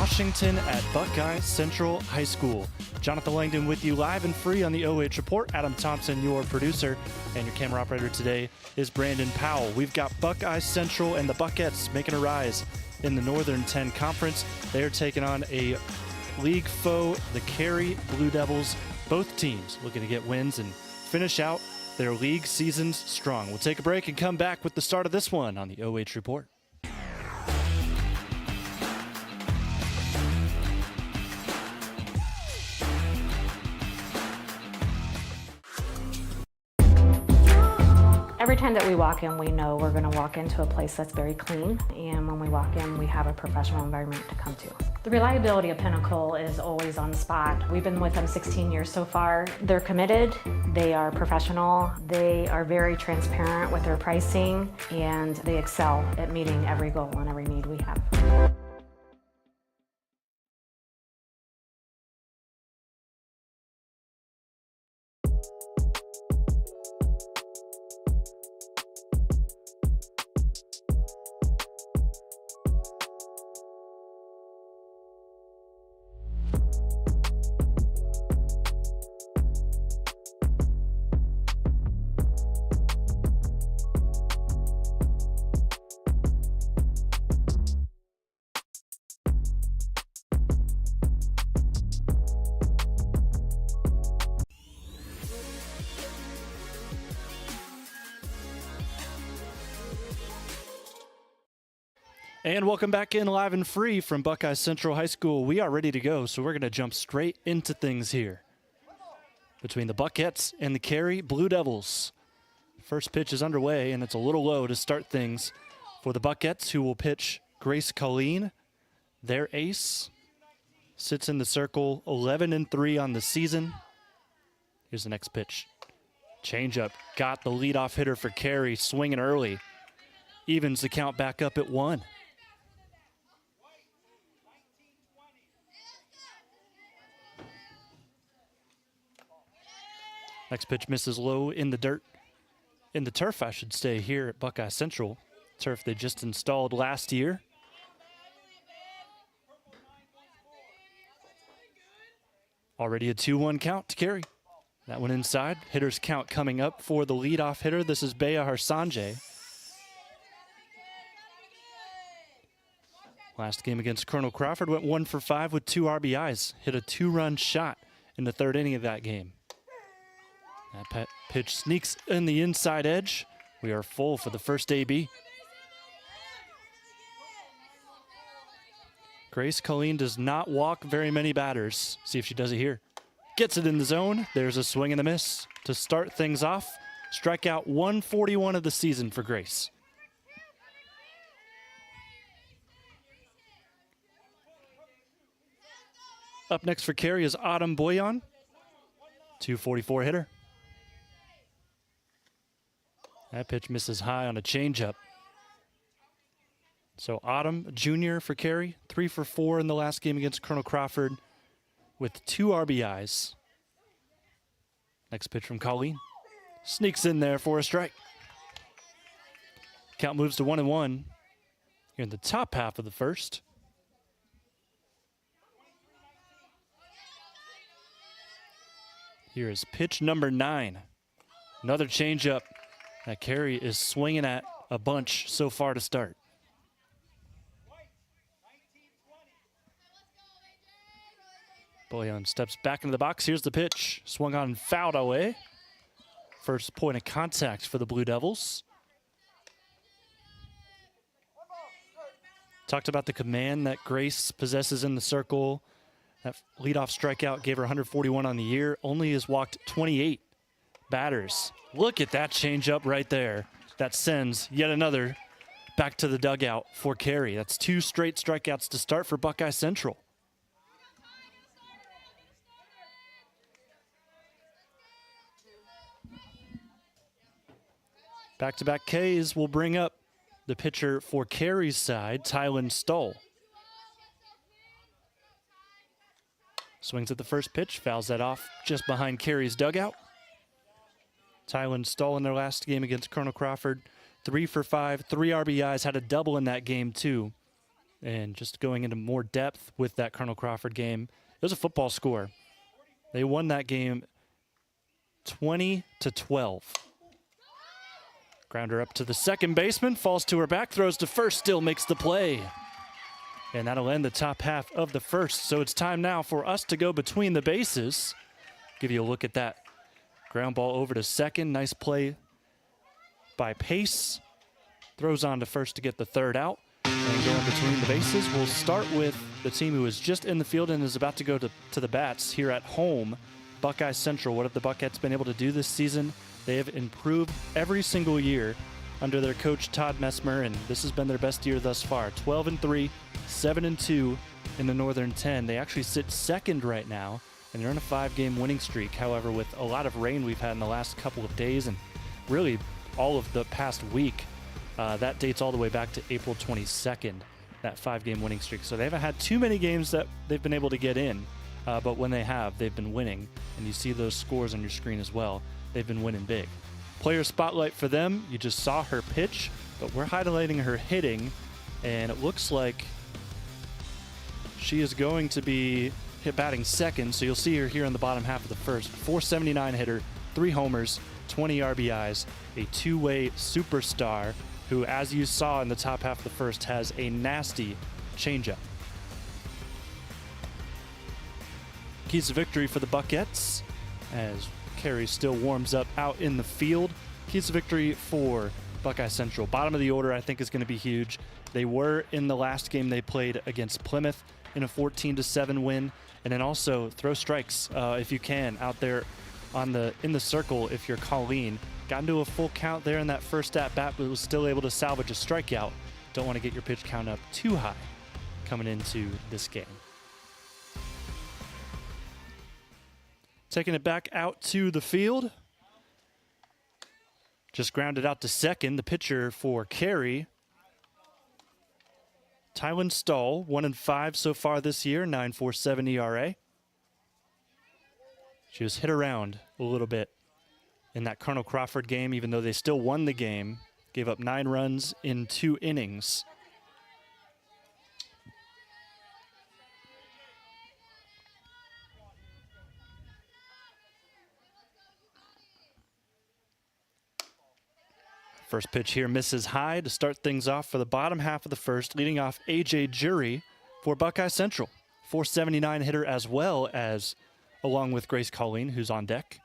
Washington at Buckeye Central High School. Jonathan Langdon with you live and free on the OH Report. Adam Thompson, your producer, and your camera operator today is Brandon Powell. We've got Buckeye Central and the Buckettes making a rise in the Northern 10 Conference. They are taking on a league foe, the Carey Blue Devils. Both teams looking to get wins and finish out their league seasons strong. We'll take a break and come back with the start of this one on the OH Report. Every time that we walk in, we know we're going to walk into a place that's very clean, and when we walk in, we have a professional environment to come to. The reliability of Pinnacle is always on the spot. We've been with them 16 years so far. They're committed, they are professional, they are very transparent with their pricing, and they excel at meeting every goal and every need we have. And welcome back in live and free from Buckeye Central High School. We are ready to go, so we're going to jump straight into things here between the Buckettes and the Carey Blue Devils. First pitch is underway, and it's a little low to start things for the Buckettes, who will pitch Grace Collene. Their ace sits in the circle, 11-3 on the season. Here's the next pitch. Changeup, got the leadoff hitter for Carey, swinging early. Evens the count back up at 1. Next pitch misses low in the dirt, in the turf, I should say, here at Buckeye Central. Turf they just installed last year. Already a 2-1 count to Carey. That one inside. Hitter's count coming up for the leadoff hitter. This is Bea Harsanje. Last game against Colonel Crawford went 1 for 5 with 2 RBIs. Hit a 2-run shot in the third inning of that game. That pitch sneaks in the inside edge. We are full for the first AB. Grace Collene does not walk very many batters. See if she does it here. Gets it in the zone. There's a swing and a miss to start things off. Strikeout 141 of the season for Grace. Up next for Carey is Autumn Boyan, 244 hitter. That pitch misses high on a changeup. So Autumn, junior for Carey, 3 for 4 in the last game against Colonel Crawford with 2 RBIs. Next pitch from Colleen. Sneaks in there for a strike. Count moves to 1-1 here in the top half of the first. Here is pitch number 9. Another changeup that Carey is swinging at a bunch so far to start. Boyan steps back into the box. Here's the pitch. Swung on and fouled away. First point of contact for the Blue Devils. Talked about the command that Grace possesses in the circle. That leadoff strikeout gave her 141 on the year. Only has walked 28 batters. Look at that changeup right there. That sends yet another back to the dugout for Carey. That's 2 straight strikeouts to start for Buckeye Central. Back-to-back Ks will bring up the pitcher for Carey's side, Tylen Stoll. Swings at the first pitch, fouls that off just behind Carey's dugout. Tylen Stoll in their last game against Colonel Crawford, 3 for 5, 3 RBIs, had a double in that game too. And just going into more depth with that Colonel Crawford game, it was a football score. They won that game 20-12. Grounder up to the second baseman, falls to her back, throws to first, still makes the play. And that'll end the top half of the first. So it's time now for us to go between the bases. Give you a look at that. Ground ball over to second. Nice play by Pace. Throws on to first to get the third out. And going between the bases, we'll start with the team who is just in the field and is about to go to the bats here at home, Buckeye Central. What have the Buckettes been able to do this season? They have improved every single year under their coach Todd Messmer, and this has been their best year thus far. 12-3, 7-2 in the Northern 10. They actually sit second right now, and they're on a 5-game winning streak. However, with a lot of rain we've had in the last couple of days and really all of the past week, that dates all the way back to April 22nd, that 5-game winning streak. So they haven't had too many games that they've been able to get in, but when they have, they've been winning. And you see those scores on your screen as well. They've been winning big. Player spotlight for them. You just saw her pitch, but we're highlighting her hitting, and it looks like she is going to be batting second. So you'll see her here in the bottom half of the first. 479 hitter, 3 homers, 20 RBIs, a two-way superstar who, as you saw in the top half of the first, has a nasty changeup. Keys to victory for the Buckettes as Carey still warms up out in the field. Keys to victory for Buckeye Central. Bottom of the order, I think, is going to be huge. They were in the last game they played against Plymouth in a 14-7 win. And then also throw strikes if you can out there in the circle if you're Colene. Got into a full count there in that first at-bat, but was still able to salvage a strikeout. Don't want to get your pitch count up too high coming into this game. Taking it back out to the field. Just grounded out to second. The pitcher for Carey, Tylen Stahl, 1-5 so far this year, 9.47 ERA. She was hit around a little bit in that Colonel Crawford game, even though they still won the game. Gave up 9 runs in 2 innings. First pitch here misses high to start things off for the bottom half of the first, leading off A.J. Jury for Buckeye Central. 479 hitter as well as along with Grace Collene, who's on deck.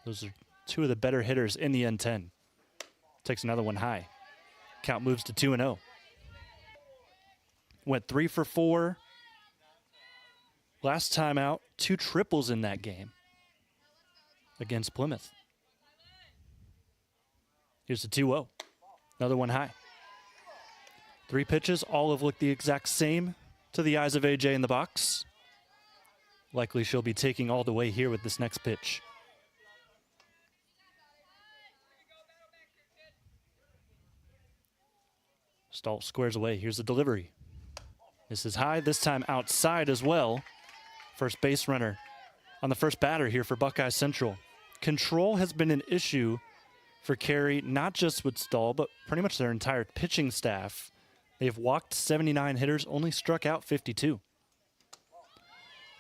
Those are 2 of the better hitters in the N10. Takes another one high. Count moves to 2-0. Went 3 for 4. Last time out, 2 triples in that game against Plymouth. Here's the 2-0. Another one high. 3 pitches, all have looked the exact same to the eyes of AJ in the box. Likely she'll be taking all the way here with this next pitch. Stahl squares away. Here's the delivery. This is high, this time outside as well. First base runner on the first batter here for Buckeye Central. Control has been an issue for Carey, not just with Stahl, but pretty much their entire pitching staff. They've walked 79 hitters, only struck out 52.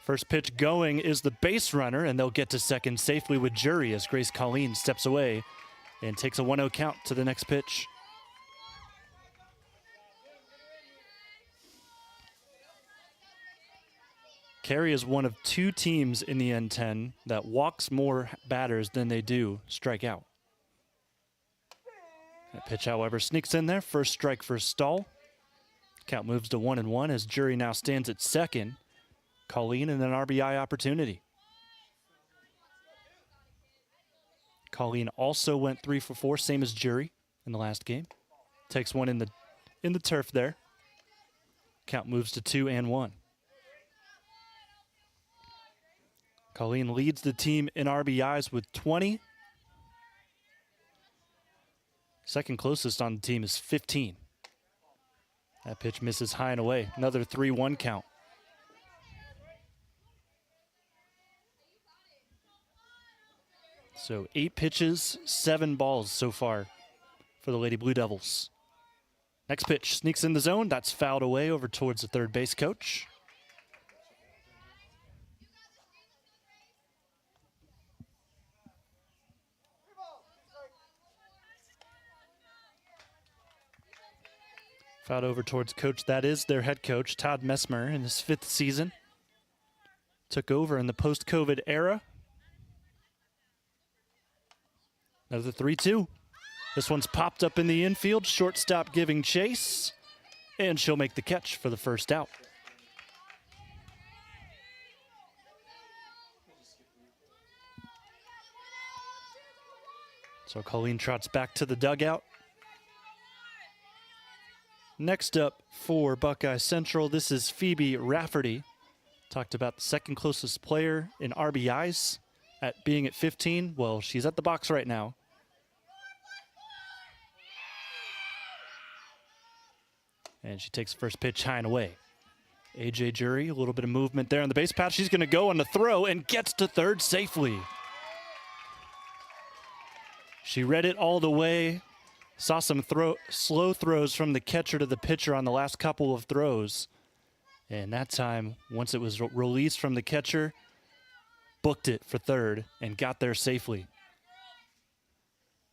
First pitch going is the base runner, and they'll get to second safely with Jury as Grace Collene steps away and takes a 1-0 count to the next pitch. Carey is one of 2 teams in the N10 that walks more batters than they do strike out. That pitch, however, sneaks in there. First strike for Stahl. Count moves to 1-1 as Jury now stands at second. Collene in an RBI opportunity. Collene also went 3 for 4, same as Jury in the last game. Takes one in the turf there. Count moves to 2-1. Collene leads the team in RBIs with 20. Second closest on the team is 15. That pitch misses high and away. Another 3-1 count. So 8 pitches, 7 balls so far for the Lady Blue Devils. Next pitch sneaks in the zone. That's fouled away over towards the third base coach. Fouled over towards coach. That is their head coach, Todd Messmer, in his 5th season. Took over in the post-COVID era. Another 3-2. This one's popped up in the infield. Shortstop giving chase. And she'll make the catch for the first out. So Colleen trots back to the dugout. Next up for Buckeye Central, this is Phoebe Rafferty. Talked about the second closest player in RBIs at being at 15. Well, she's at the box right now. And she takes the first pitch high and away. AJ Jury, a little bit of movement there on the base path. She's going to go on the throw and gets to third safely. She read it all the way. Saw some slow throws from the catcher to the pitcher on the last couple of throws. And that time, once it was released from the catcher, booked it for third and got there safely.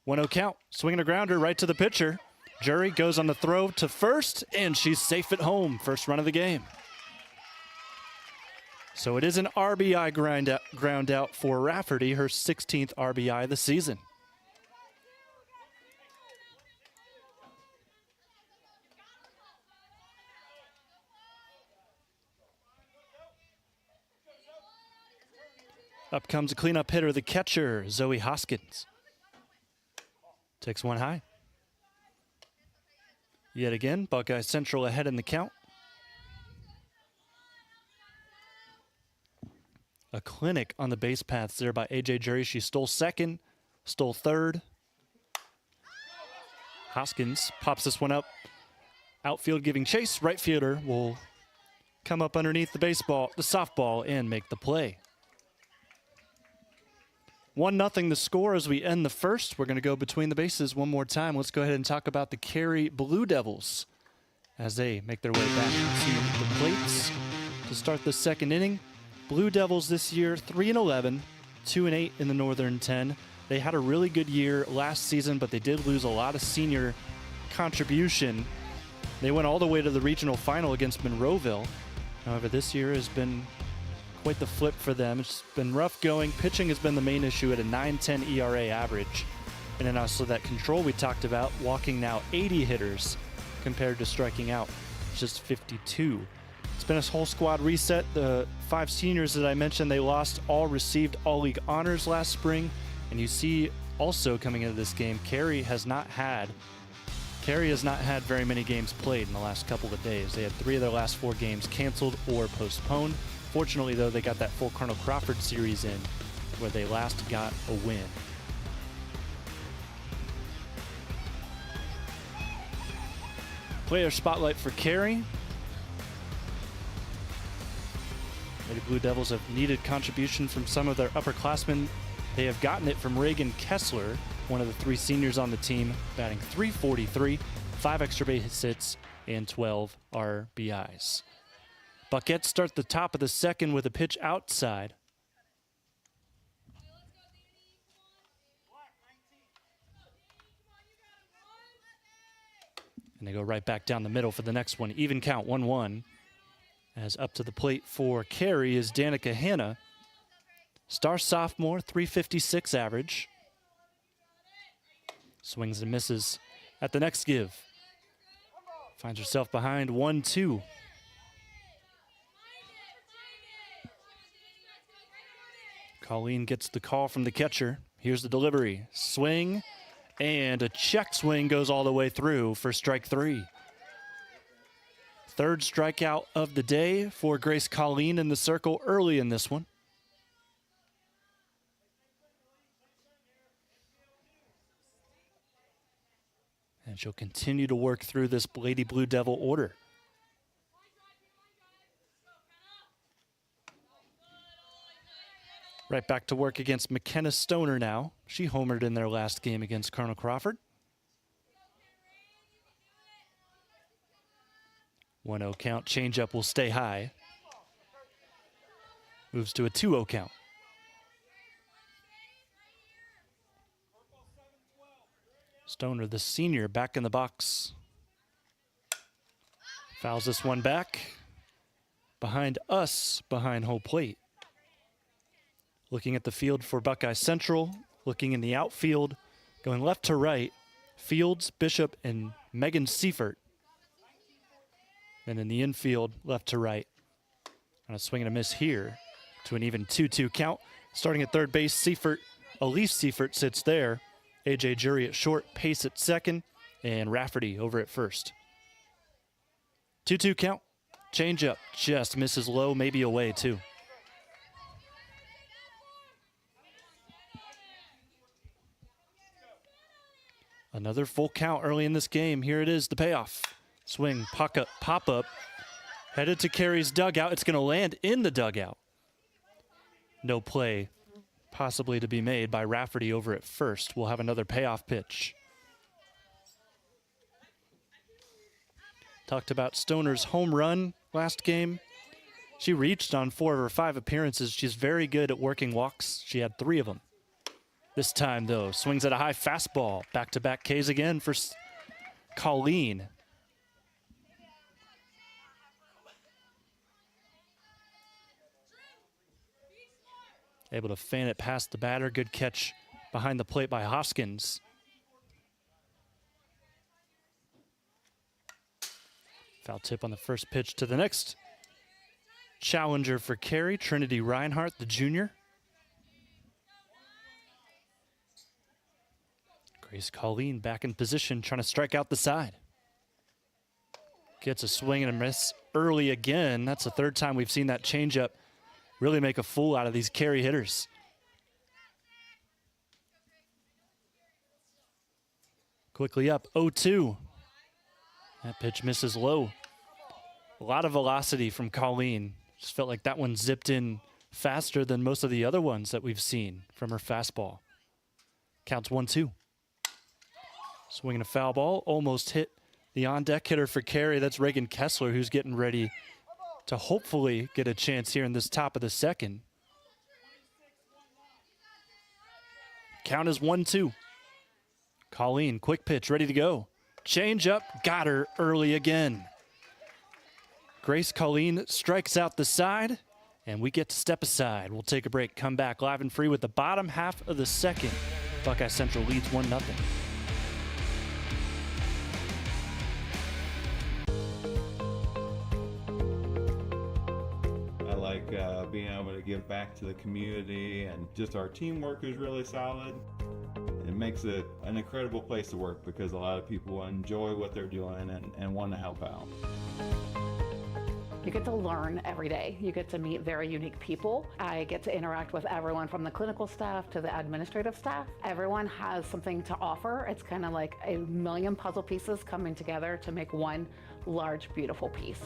1-0 count. Swinging a grounder right to the pitcher. Jury goes on the throw to first, and she's safe at home. First run of the game. So it is an RBI ground out for Rafferty, her 16th RBI of the season. Up comes a cleanup hitter, the catcher, Zoe Hoskins. Takes one high. Yet again, Buckeye Central ahead in the count. A clinic on the base paths there by AJ Jury. She stole second, stole third. Hoskins pops this one up. Outfield giving chase. Right fielder will come up underneath the softball, and make the play. 1-0 the score as we end the first. We're going to go between the bases one more time. Let's go ahead and talk about the Carey Blue Devils as they make their way back to the plates to start the second inning. Blue Devils this year, 3-11, 2-8 in the Northern 10. They had a really good year last season, but they did lose a lot of senior contribution. They went all the way to the regional final against Monroeville. However, this year has been quite the flip for them. It's been rough going. Pitching has been the main issue at a 9.10 ERA average. And then also that control we talked about, walking now 80 hitters compared to striking out just 52. It's been a whole squad reset. The 5 seniors that I mentioned they lost all received all-league honors last spring. And you see also coming into this game, Carey has not had very many games played in the last couple of days. They had 3 of their last 4 games canceled or postponed. Fortunately, though, they got that full Colonel Crawford series in where they last got a win. Player spotlight for Carey. Lady Blue Devils have needed contribution from some of their upperclassmen. They have gotten it from Raigan Kessler, one of the 3 seniors on the team, batting .343, 5 extra base hits, and 12 RBIs. Buckets start the top of the second with a pitch outside. And they go right back down the middle for the next one. Even count, 1-1. As up to the plate for Carey is Danica Hanna. Star sophomore, .356 average. Swings and misses at the next give. Finds herself behind 1-2. Colleen gets the call from the catcher. Here's the delivery. Swing, and a check swing goes all the way through for strike 3. Third strikeout of the day for Grace Collene in the circle early in this one. And she'll continue to work through this Lady Blue Devil order. Right back to work against McKenna Stoner now. She homered in their last game against Colonel Crawford. 1-0 count. Changeup will stay high. Moves to a 2-0 count. Stoner, the senior, back in the box. Fouls this one back. Behind us, behind home plate. Looking at the field for Buckeye Central. Looking in the outfield. Going left to right. Fields, Bishop, and Megan Seifert. And in the infield, left to right. On a swing and a miss here to an even 2-2 count. Starting at third base, Seifert, Elise Seifert sits there. A.J. Jury at short, Pace at second, and Rafferty over at first. 2-2 count. Changeup just misses low, maybe away too. Another full count early in this game. Here it is, the payoff. Swing, pop up, headed to Carey's dugout. It's going to land in the dugout. No play possibly to be made by Rafferty over at first. We'll have another payoff pitch. Talked about Stoner's home run last game. She reached on 4 of her 5 appearances. She's very good at working walks. She had 3 of them. This time, though, swings at a high fastball. Back-to-back Ks again for Colleen. Able to fan it past the batter. Good catch behind the plate by Hoskins. Foul tip on the first pitch to the next challenger for Carey, Trinity Reinhardt, the junior. Grace Collene back in position, trying to strike out the side. Gets a swing and a miss early again. That's the 3rd time we've seen that changeup really make a fool out of these Carey hitters. Quickly up, 0-2. That pitch misses low. A lot of velocity from Colleen. Just felt like that one zipped in faster than most of the other ones that we've seen from her fastball. Counts 1-2. Swinging a foul ball, almost hit the on-deck hitter for Carey. That's Raigan Kessler, who's getting ready to hopefully get a chance here in this top of the second. Count is 1-2. Colleen, quick pitch, ready to go. Change up, got her early again. Grace Collene strikes out the side, and we get to step aside. We'll take a break, come back live and free with the bottom half of the second. Buckeye Central leads 1-0. Being able to give back to the community, and just our teamwork is really solid. It makes it an incredible place to work because a lot of people enjoy what they're doing and want to help out. You get to learn every day. You get to meet very unique people. I get to interact with everyone from the clinical staff to the administrative staff. Everyone has something to offer. It's kind of like a million puzzle pieces coming together to make one large, beautiful piece.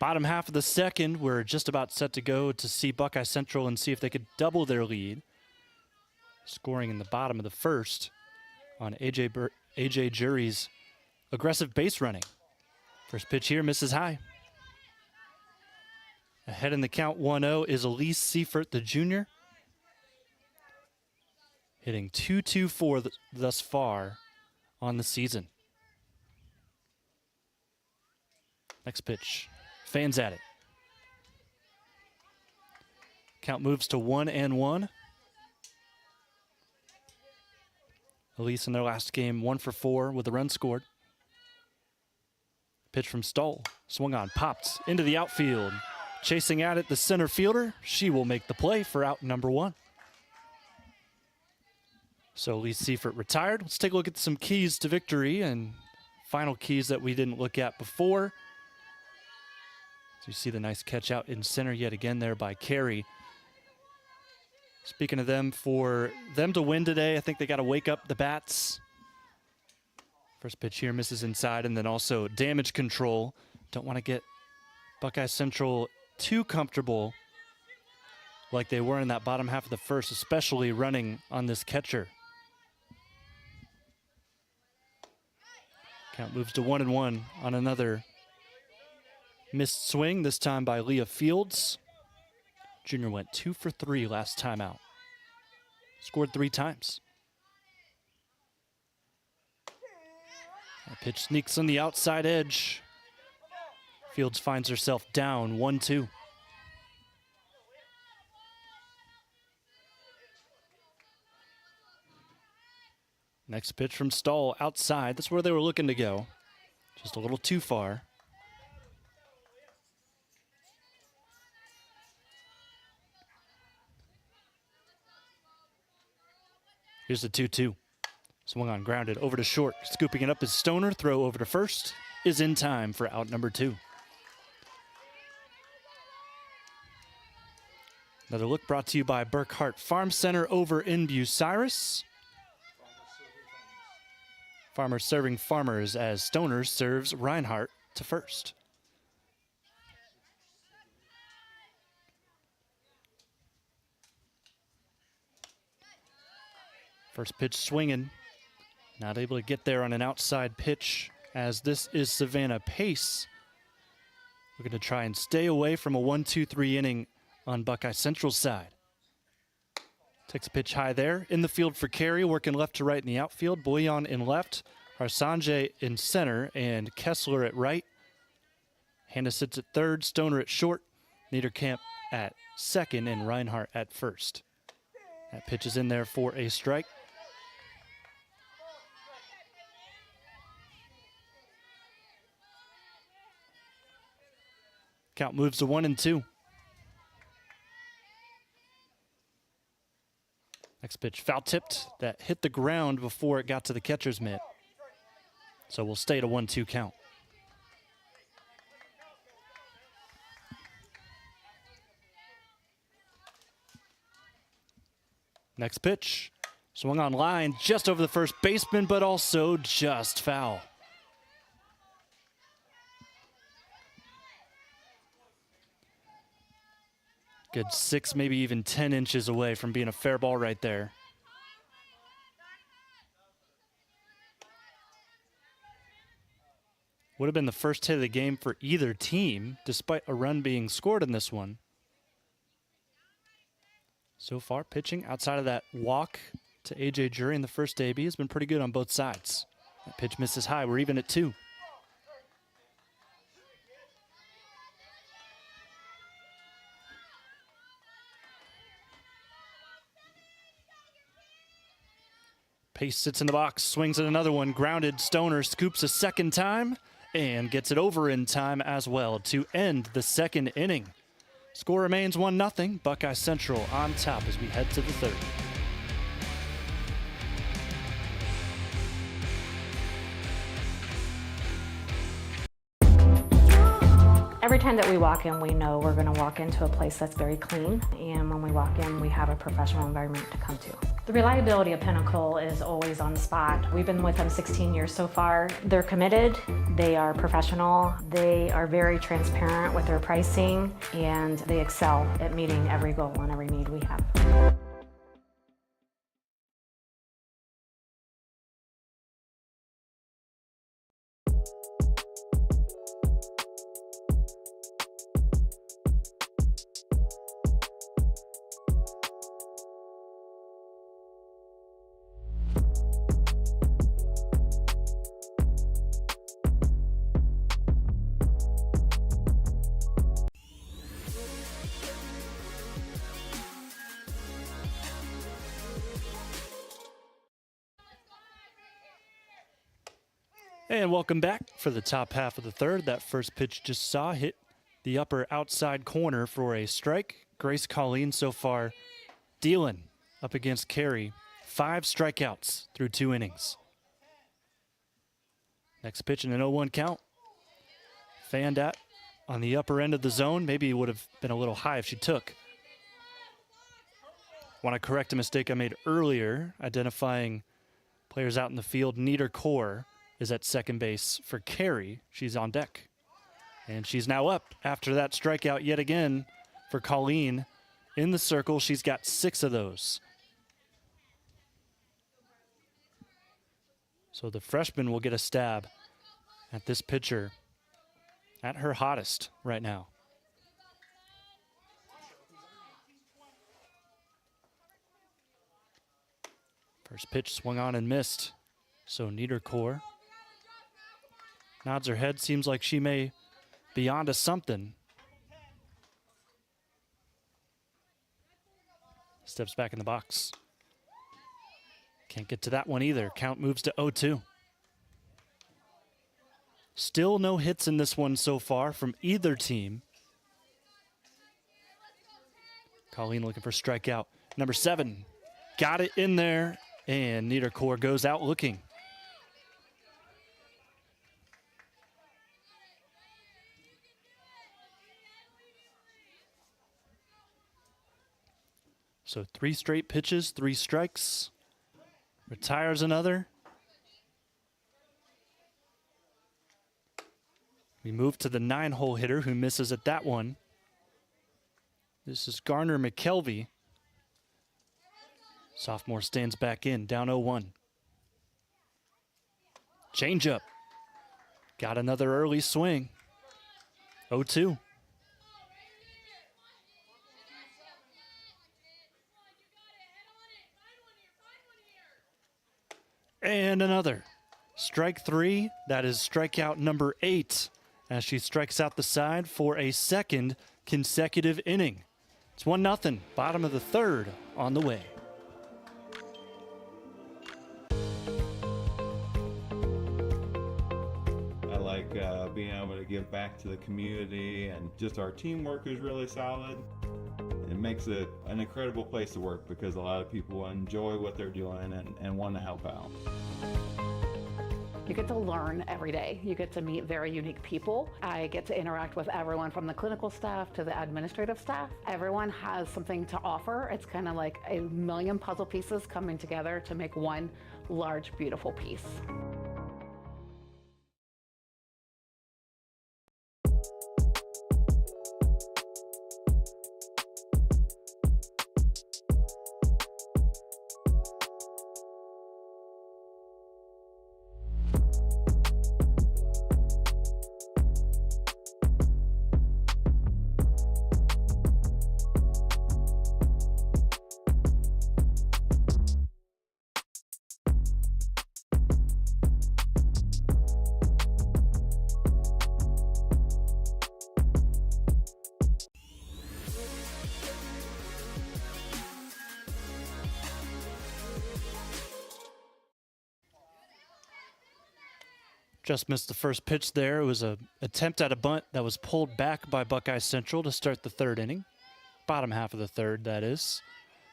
Bottom half of the second, we're just about set to go to see Buckeye Central and see if they could double their lead. Scoring in the bottom of the first on A.J. Jury's aggressive base running. First pitch here misses high. Ahead in the count 1-0 is Elise Seifert, the junior. Hitting .224 thus far on the season. Next pitch. Fans at it. Count moves to 1-1. Elise in their last game, 1 for 4 with a run scored. pitch from Stoll. Swung on, popped into the outfield. Chasing at it, the center fielder. She will make the play for out number 1. So Lee Seifert retired. Let's take a look at some keys to victory and final keys that we didn't look at before. So you see the nice catch out in center yet again there by Carey. Speaking of them, for them to win today, I think they got to wake up the bats. First pitch here misses inside, and then also damage control. Don't want to get Buckeye Central too comfortable like they were in that bottom half of the first, especially running on this catcher. Count moves to 1-1 on another missed swing, this time by Leah Fields. Junior went 2 for 3 last time out. Scored 3 times. That pitch sneaks on the outside edge. Fields finds herself down 1-2. Next pitch from Stoll outside. That's where they were looking to go. Just a little too far. Here's the 2-2. Swung on, grounded over to short. Scooping it up is Stoner. Throw over to first is in time for out number 2. Another look brought to you by Burkhart Farm Center over in Bucyrus. Farmers serving farmers as Stoner serves Reinhardt to first. First pitch swinging. Not able to get there on an outside pitch, as this is Savannah Pace. We're going to try and stay away from a 1-2-3 inning on Buckeye Central's side. Takes a pitch high there. In the field for Carey, working left to right in the outfield. Bouillon in left, Harsanje in center, and Kessler at right. Hannah sits at third, Stoner at short, Niederkamp at second, and Reinhardt at first. That pitch is in there for a strike. Count moves to 1-2. Next pitch, foul tipped. That hit the ground before it got to the catcher's mitt. So we'll stay at a 1-2 count. Next pitch, swung on line just over the first baseman, but also just foul. Good 6, maybe even 10 inches away from being a fair ball right there. Would have been the first hit of the game for either team, despite a run being scored in this one. So far, pitching outside of that walk to A.J. Jury in the first AB has been pretty good on both sides. That pitch misses high. We're even at 2. Pace sits in the box, swings at another one, grounded. Stoner scoops a second time and gets it over in time as well to end the second inning. Score remains 1-0. Buckeye Central on top as we head to the third. Every time that we walk in, we know we're going to walk into a place that's very clean, and when we walk in, we have a professional environment to come to. The reliability of Pinnacle is always on spot. We've been with them 16 years so far. They're committed, they are professional, they are very transparent with their pricing, and they excel at meeting every goal and every need we have. And welcome back for the top half of the third. That first pitch just saw hit the upper outside corner for a strike. Grace Collene so far dealing up against Carey. 5 strikeouts through 2 innings. Next pitch in an 0-1 count. Fanned at on the upper end of the zone. Maybe it would have been a little high if she took. Want to correct a mistake I made earlier, identifying players out in the field. Neater Core is at second base for Carey. She's on deck. And she's now up after that strikeout yet again for Colleen. In the circle, she's got 6 of those. So the freshman will get a stab at this pitcher at her hottest right now. First pitch swung on and missed. So Neater Core nods her head. Seems like she may be onto something. Steps back in the box. Can't get to that one either. Count moves to 0-2. Still no hits in this one so far from either team. Colleen looking for strikeout. Number 7. Got it in there. And Neater Core goes out looking. So 3 straight pitches, 3 strikes. Retires another. We move to the 9-hole hitter who misses at that one. This is Garner McKelvey. Sophomore stands back in, down 0-1. Changeup. Got another early swing. 0-2. And another. Strike 3. That is strikeout number 8 as she strikes out the side for a second consecutive inning. It's 1-0. Bottom of the third on the way. Being able to give back to the community, and just our teamwork is really solid. It makes it an incredible place to work because a lot of people enjoy what they're doing and want to help out. You get to learn every day. You get to meet very unique people. I get to interact with everyone from the clinical staff to the administrative staff. Everyone has something to offer. It's kind of like a million puzzle pieces coming together to make one large, beautiful piece. Just missed the first pitch there. It was an attempt at a bunt that was pulled back by Buckeye Central to start the third inning. Bottom half of the third, that is.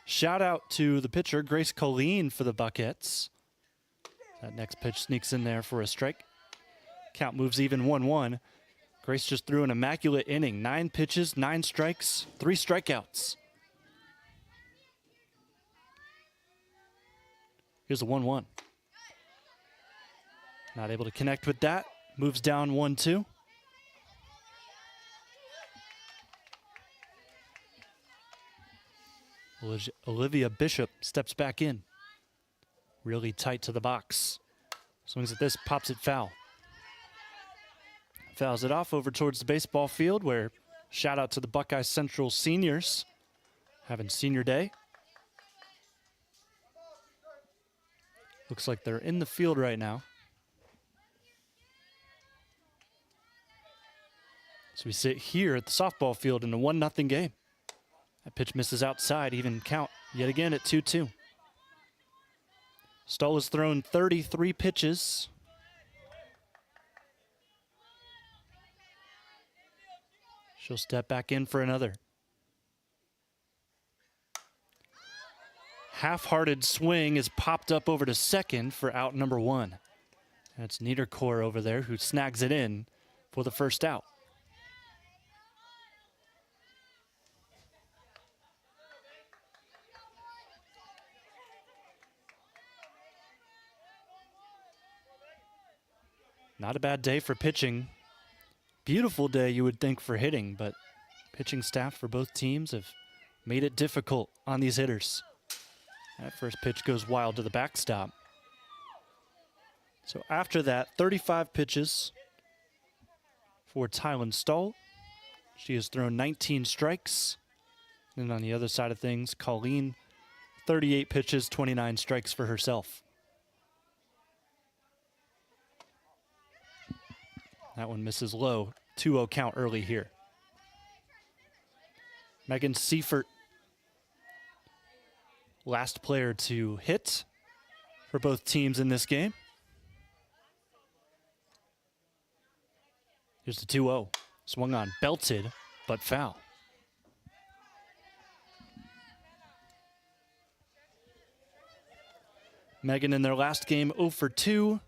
Shout out to the pitcher, Grace Collene, for the Buckettes. That next pitch sneaks in there for a strike. Count moves even 1-1. Grace just threw an immaculate inning. 9 pitches, 9 strikes, 3 strikeouts. Here's a 1-1. Not able to connect with that. Moves down 1-2. Olivia Bishop steps back in. Really tight to the box. Swings at this, pops it foul. Fouls it off over towards the baseball field, where shout out to the Buckeye Central seniors having senior day. Looks like they're in the field right now. So we sit here at the softball field in a 1-0 game. That pitch misses outside, even count yet again at 2-2. Stoll has thrown 33 pitches. She'll step back in for another. Half-hearted swing is popped up over to second for out number 1. That's Niederkor over there who snags it in for the first out. Not a bad day for pitching. Beautiful day, you would think, for hitting, but pitching staff for both teams have made it difficult on these hitters. That first pitch goes wild to the backstop. So after that, 35 pitches for Tylen Stahl. She has thrown 19 strikes. And on the other side of things, Colleen, 38 pitches, 29 strikes for herself. That one misses low. 2-0 count early here. Megan Seifert, last player to hit for both teams in this game. Here's the 2-0. Swung on, belted, but foul. Megan in their last game 0 for 2,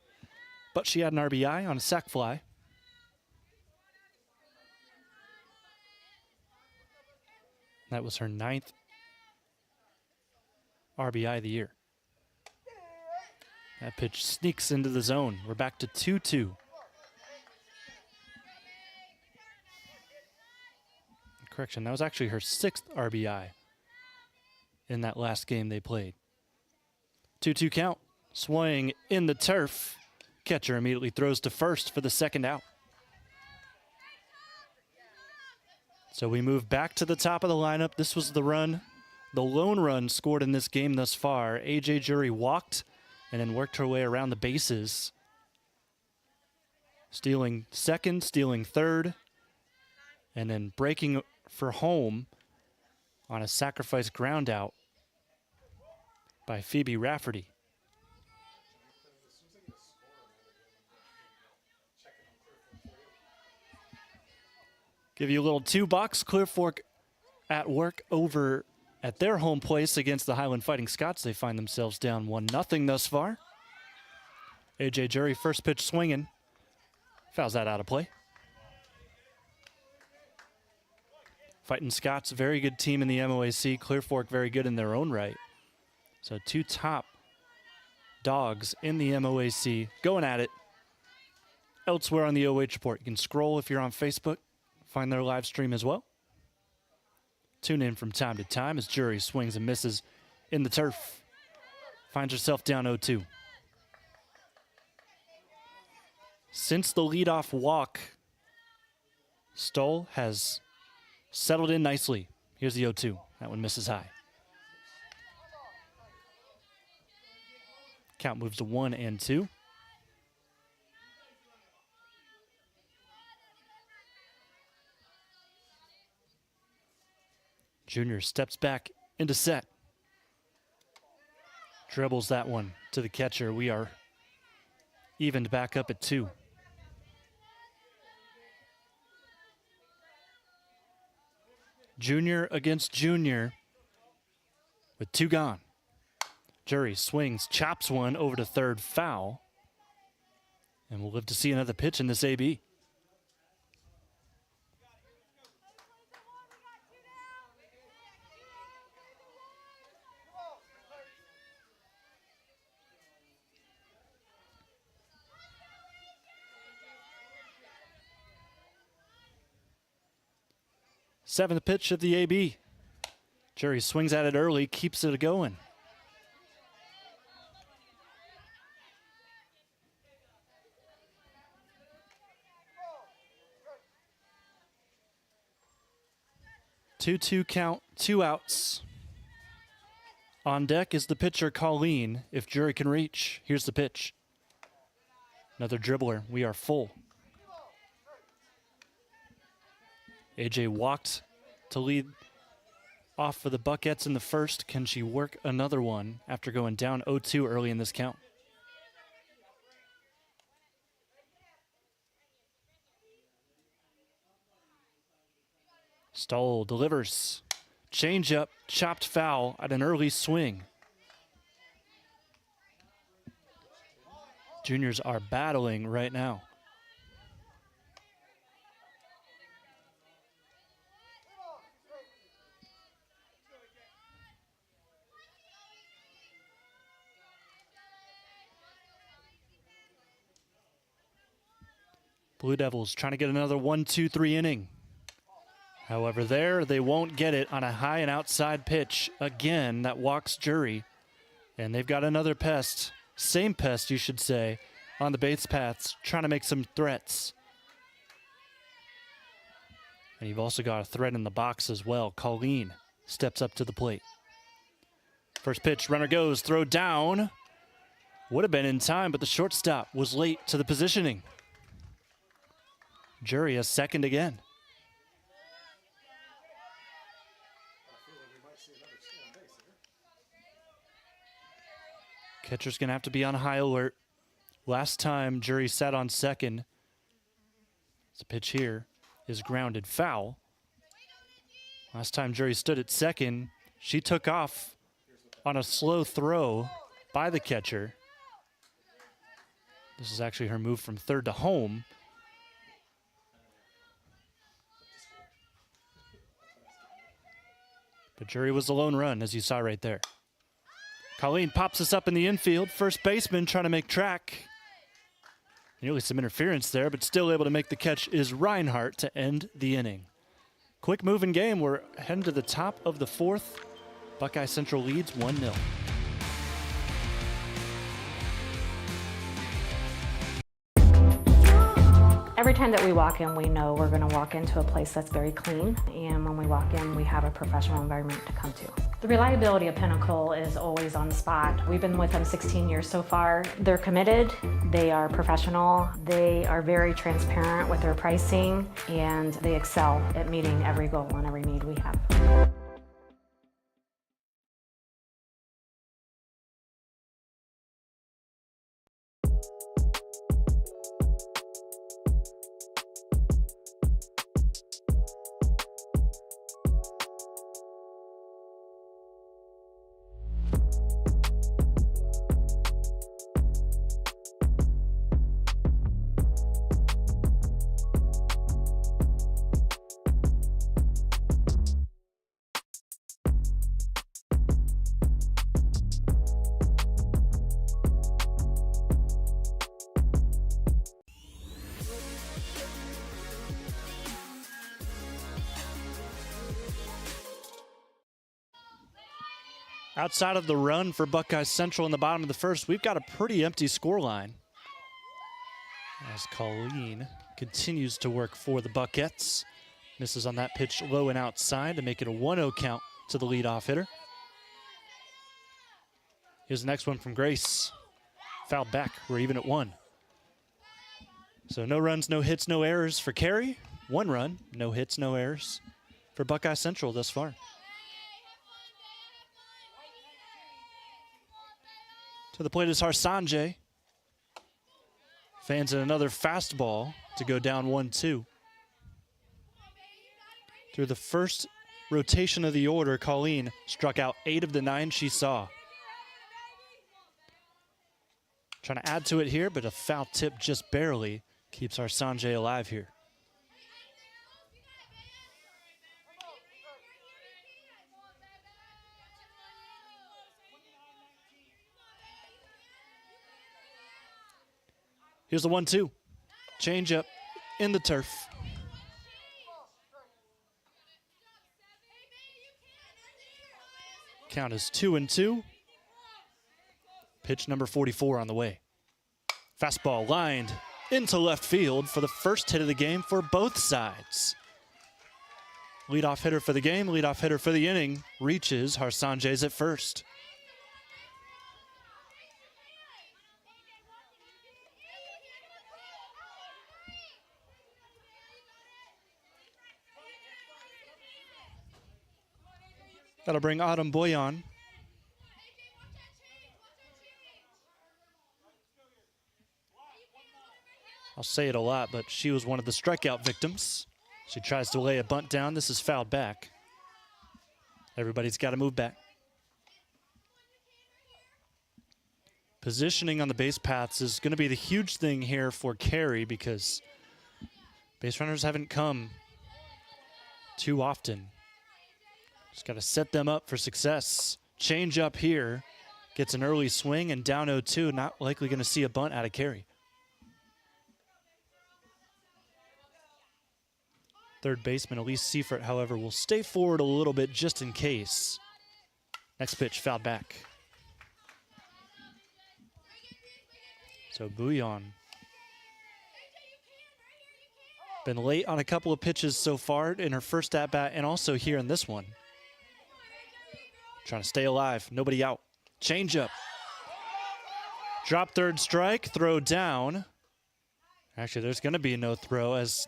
but she had an RBI on a sac fly. That was her 9th RBI of the year. That pitch sneaks into the zone. We're back to 2-2. Correction, that was actually her 6th RBI in that last game they played. 2-2 count. Swing in the turf. Catcher immediately throws to first for the second out. So we move back to the top of the lineup. This was the lone run scored in this game thus far. AJ Jury walked and then worked her way around the bases. Stealing second, stealing third, and then breaking for home on a sacrifice ground out by Phoebe Rafferty. Give you a little $2. Clear Fork at work over at their home place against the Highland Fighting Scots. They find themselves down 1-0 thus far. AJ Jury, first pitch swinging. Fouls that out of play. Fighting Scots, very good team in the MOAC. Clear Fork, very good in their own right. So 2 top dogs in the MOAC going at it. Elsewhere on the OH Report, you can scroll if you're on Facebook. Find their live stream as well. Tune in from time to time as Jury swings and misses in the turf. Finds herself down 0-2. Since the leadoff walk, Stoll has settled in nicely. Here's the 0-2. That one misses high. Count moves to 1-2. Junior steps back into set. Dribbles that one to the catcher. We are evened back up at 2. Junior against junior with 2 gone. Jury swings, chops one over to third, foul. And we'll live to see another pitch in this AB. Seventh pitch of the AB. Jury swings at it early, keeps it going. Two count, 2 outs. On deck is the pitcher, Colleen, if Jury can reach. Here's the pitch. Another dribbler. We are full. AJ walked to lead off for the Buckettes in the first. Can she work another one after going down 0-2 early in this count? Stoll delivers. Changeup, chopped foul at an early swing. Juniors are battling right now. Blue Devils trying to get another 1-2-3 inning. However, there they won't get it on a high and outside pitch. Again, that walks Jury. And they've got another pest, same pest you should say, on the base paths, trying to make some threats. And you've also got a threat in the box as well. Colene steps up to the plate. First pitch, runner goes, throw down. Would have been in time, but the shortstop was late to the positioning. Jury a second again. Catcher's going to have to be on high alert. Last time Jury sat on second. This pitch here is grounded foul. Last time Jury stood at second, she took off on a slow throw by the catcher. This is actually her move from third to home. But Jury was the lone run, as you saw right there. Colleen pops us up in the infield. First baseman trying to make track. Nearly some interference there, but still able to make the catch is Reinhardt to end the inning. Quick moving game. We're heading to the top of the fourth. Buckeye Central leads 1-0. Every time that we walk in, we know we're going to walk into a place that's very clean, and when we walk in, we have a professional environment to come to. The reliability of Pinnacle is always on spot. We've been with them 16 years so far. They're committed, they are professional, they are very transparent with their pricing, and they excel at meeting every goal and every need we have. Outside of the run for Buckeye Central in the bottom of the first, we've got a pretty empty scoreline. As Colleen continues to work for the Buckettes. Misses on that pitch low and outside to make it a 1-0 count to the leadoff hitter. Here's the next one from Grace. Fouled back. We're even at 1. So no runs, no hits, no errors for Carey. 1 run, no hits, no errors for Buckeye Central thus far. To the plate is Harsanjay. Fans in another fastball to go down 1-2. Through the first rotation of the order, Colleen struck out 8 of the 9 she saw. Trying to add to it here, but a foul tip just barely keeps Harsanjay alive here. Here's the 1-2. Change up in the turf. Count is 2-2. Pitch number 44 on the way. Fastball lined into left field for the first hit of the game for both sides. Leadoff hitter for the game, leadoff hitter for the inning reaches Harsanjay's at first. That'll bring Autumn Boyan. I'll say it a lot, but she was one of the strikeout victims She tries to lay a bunt down. This is fouled back. Everybody's got to move back. Positioning on the base paths is going to be the huge thing here for Carey because base runners haven't come too often. Just got to set them up for success. Change up here. Gets an early swing and down 0-2. Not likely going to see a bunt out of Carey. Third baseman Elise Seifert, however, will stay forward a little bit just in case. Next pitch, fouled back. So Bouillon. Been late on a couple of pitches so far in her first at-bat and also here in this one. Trying to stay alive, nobody out. Change up. Drop third strike, throw down. Actually, there's going to be no throw as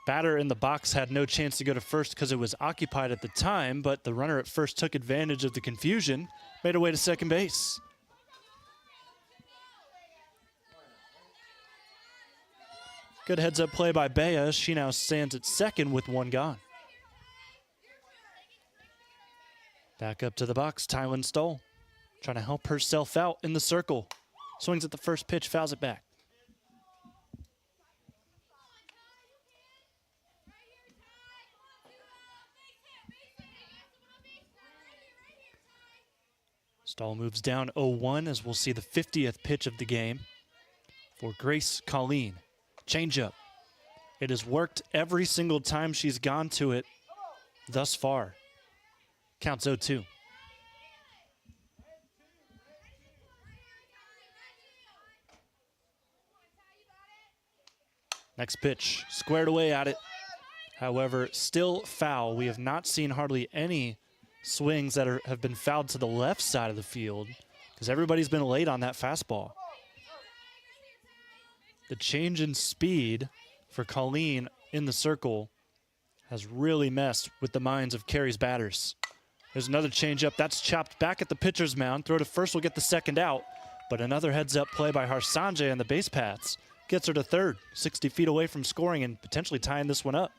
batter in the box had no chance to go to first because it was occupied at the time, but the runner at first took advantage of the confusion, made her way to second base. Good heads-up play by Bea. She now stands at second with one gone. Back up to the box, Tylen Stoll, trying to help herself out in the circle. Swings at the first pitch, fouls it back. Stoll moves down 0-1 as we'll see the 50th pitch of the game for Grace Collene. Changeup. It has worked every single time she's gone to it thus far. Counts 0-2. Next pitch, squared away at it. However, still foul. We have not seen hardly any swings that have been fouled to the left side of the field because everybody's been late on that fastball. The change in speed for Colleen in the circle has really messed with the minds of Carey's batters. There's another changeup. That's chopped back at the pitcher's mound. Throw to first will get the second out, but another heads-up play by Harsanje on the base paths gets her to third, 60 feet away from scoring and potentially tying this one up.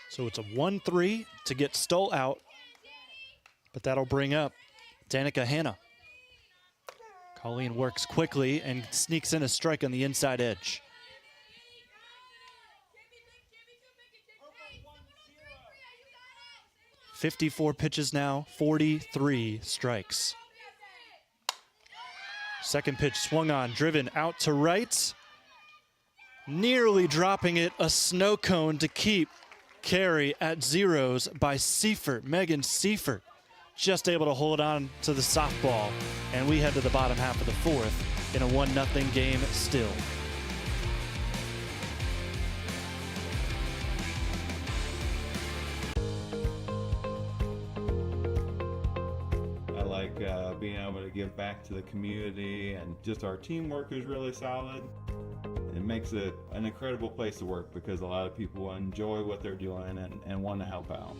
So it's a 1-3 to get Stoll out, but that'll bring up Danica Hanna. Colleen works quickly and sneaks in a strike on the inside edge. .54 pitches now, 43 strikes. Second pitch swung on, driven out to right. Nearly dropping it, a snow cone to keep Carey at zeros by Seifert, Megan Seifert, just able to hold on to the softball. And we head to the bottom half of the fourth in a 1-0 game still. I like being able to give back to the community, and just our teamwork is really solid. It makes it an incredible place to work because a lot of people enjoy what they're doing and want to help out.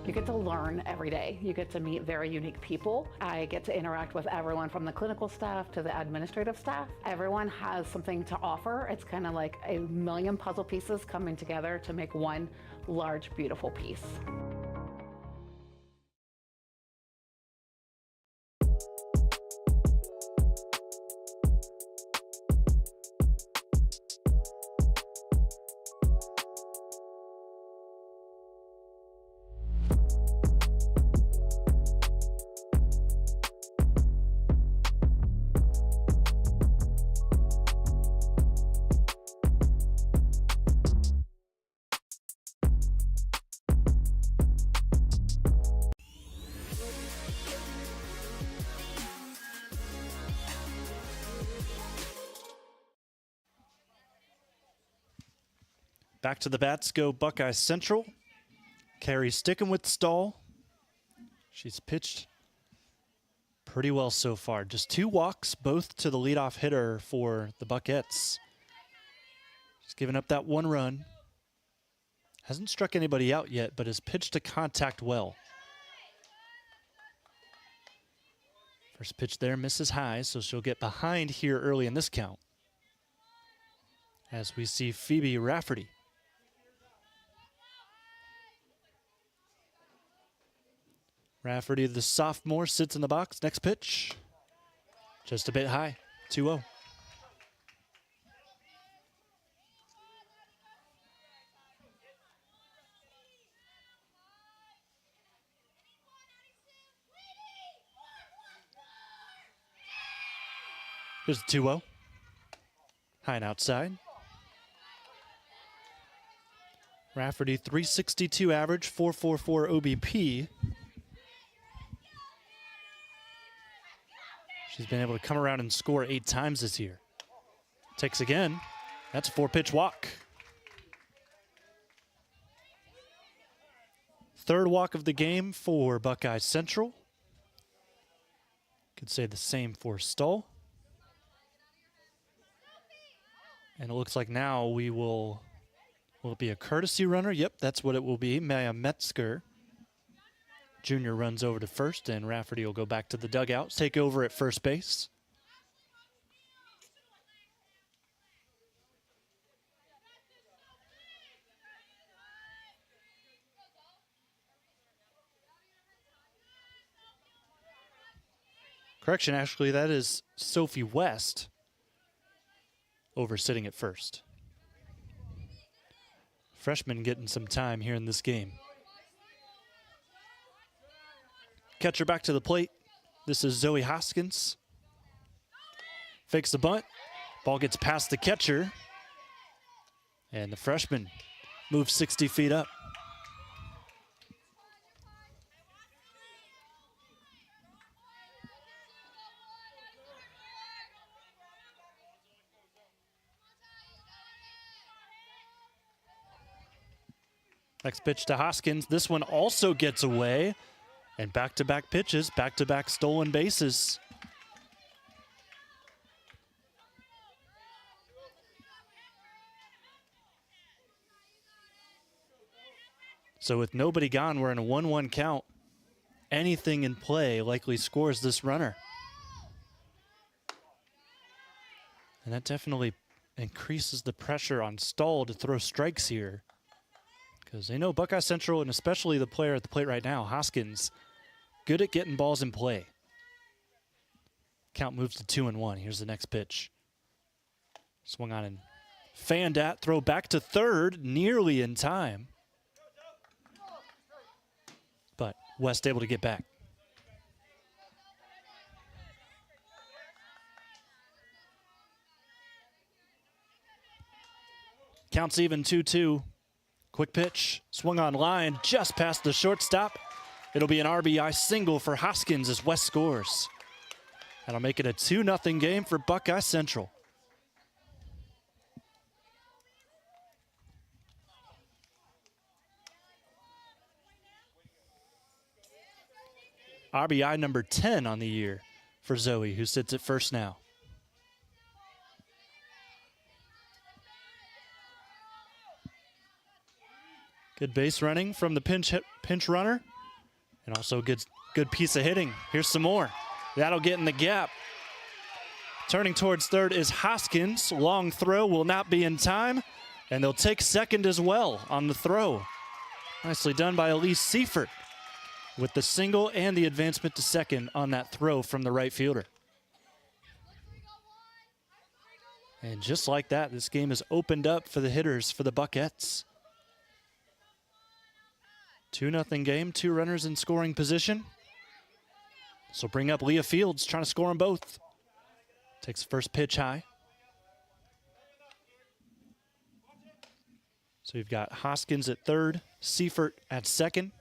You get to learn every day. You get to meet very unique people. I get to interact with everyone from the clinical staff to the administrative staff. Everyone has something to offer. It's kind of like a million puzzle pieces coming together to make one large, beautiful piece. Back to the bats go Buckeye Central. Carey sticking with Stoll. She's pitched pretty well so far. Just 2 walks, both to the leadoff hitter for the Buckettes. She's given up that 1 run. Hasn't struck anybody out yet, but has pitched to contact well. First pitch there misses high, so she'll get behind here early in this count. As we see Phoebe Rafferty. Rafferty, the sophomore, sits in the box. Next pitch, just a bit high, 2-0. Here's the 2-0. High and outside. Rafferty, 362 average, 444 OBP. She's been able to come around and score 8 times this year. Takes again. That's a 4-pitch walk. Third walk of the game for Buckeye Central. Could say the same for Stull. And it looks like now will it be a courtesy runner? Yep, that's what it will be. Maya Metzger. Junior runs over to first, and Rafferty will go back to the dugout, take over at first base. Correction, actually, that is Sophie West over sitting at first. Freshman getting some time here in this game. Catcher back to the plate. This is Zoe Hoskins. Fakes the bunt. Ball gets past the catcher. And the freshman moves 60 feet up. Next pitch to Hoskins. This one also gets away. And back-to-back pitches, back-to-back stolen bases. So with nobody gone, we're in a 1-1 count. Anything in play likely scores this runner. And that definitely increases the pressure on Stull to throw strikes here. Because they know Buckeye Central, and especially the player at the plate right now, Hoskins, good at getting balls in play. Count moves to 2-1. Here's the next pitch. Swung on and fanned at. Throw back to third, nearly in time. But West able to get back. Counts even 2-2. Quick pitch, swung on line, just past the shortstop. It'll be an RBI single for Hoskins as West scores. That'll make it a 2-0 game for Buckeye Central. RBI number 10 on the year for Zoe, who sits at first now. Good base running from the pinch runner. And also good piece of hitting. Here's some more. That'll get in the gap. Turning towards third is Hoskins. Long throw will not be in time. And they'll take second as well on the throw. Nicely done by Elise Seifert with the single and the advancement to second on that throw from the right fielder. And just like that, this game is opened up for the hitters for the Buckettes. 2-0 game, 2 runners in scoring position. So bring up Leah Fields, trying to score them both. Takes first pitch high. So you've got Hoskins at third, Seifert at second.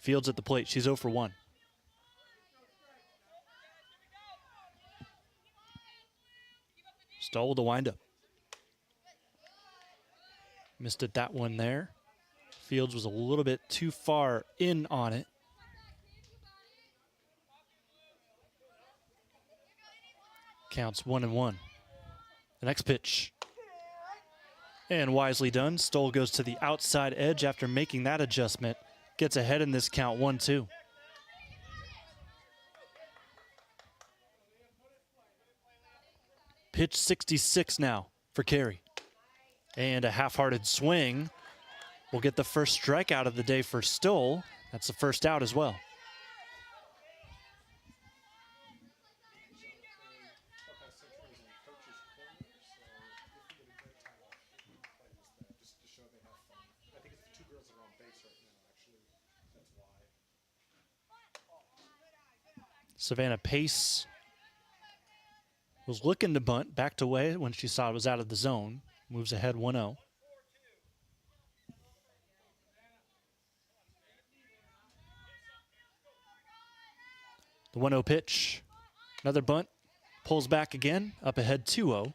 Fields at the plate, she's 0 for 1. Stole the windup. Missed it that one there. Fields was a little bit too far in on it. Counts 1-1. The next pitch. And wisely done. Stoll goes to the outside edge after making that adjustment. Gets ahead in this count, 1-2. Pitch 66 now for Carey. And a half-hearted swing will get the first strikeout of the day for Stoll. That's the first out as well. Savannah Pace was looking to bunt, backed away when she saw it was out of the zone. Moves ahead 1-0. The 1-0 pitch. Another bunt. Pulls back again. Up ahead 2-0.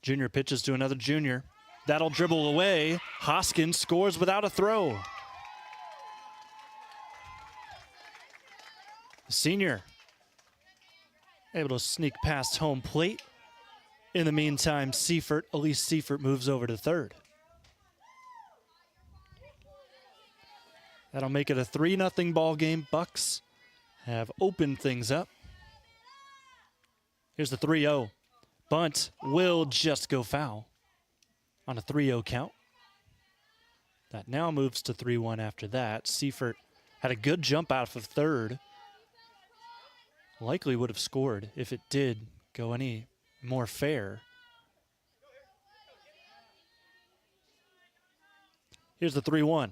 Junior pitches to another junior. That'll dribble away. Hoskins scores without a throw. The senior able to sneak past home plate. In the meantime, Elise Seifert moves over to third. That'll make it a 3-0 ball game. Bucks have opened things up. Here's the 3-0. Bunt will just go foul on a 3-0 count. That now moves to 3-1 after that. Seifert had a good jump out of third. Likely would have scored if it did go any more fair. Here's the 3-1.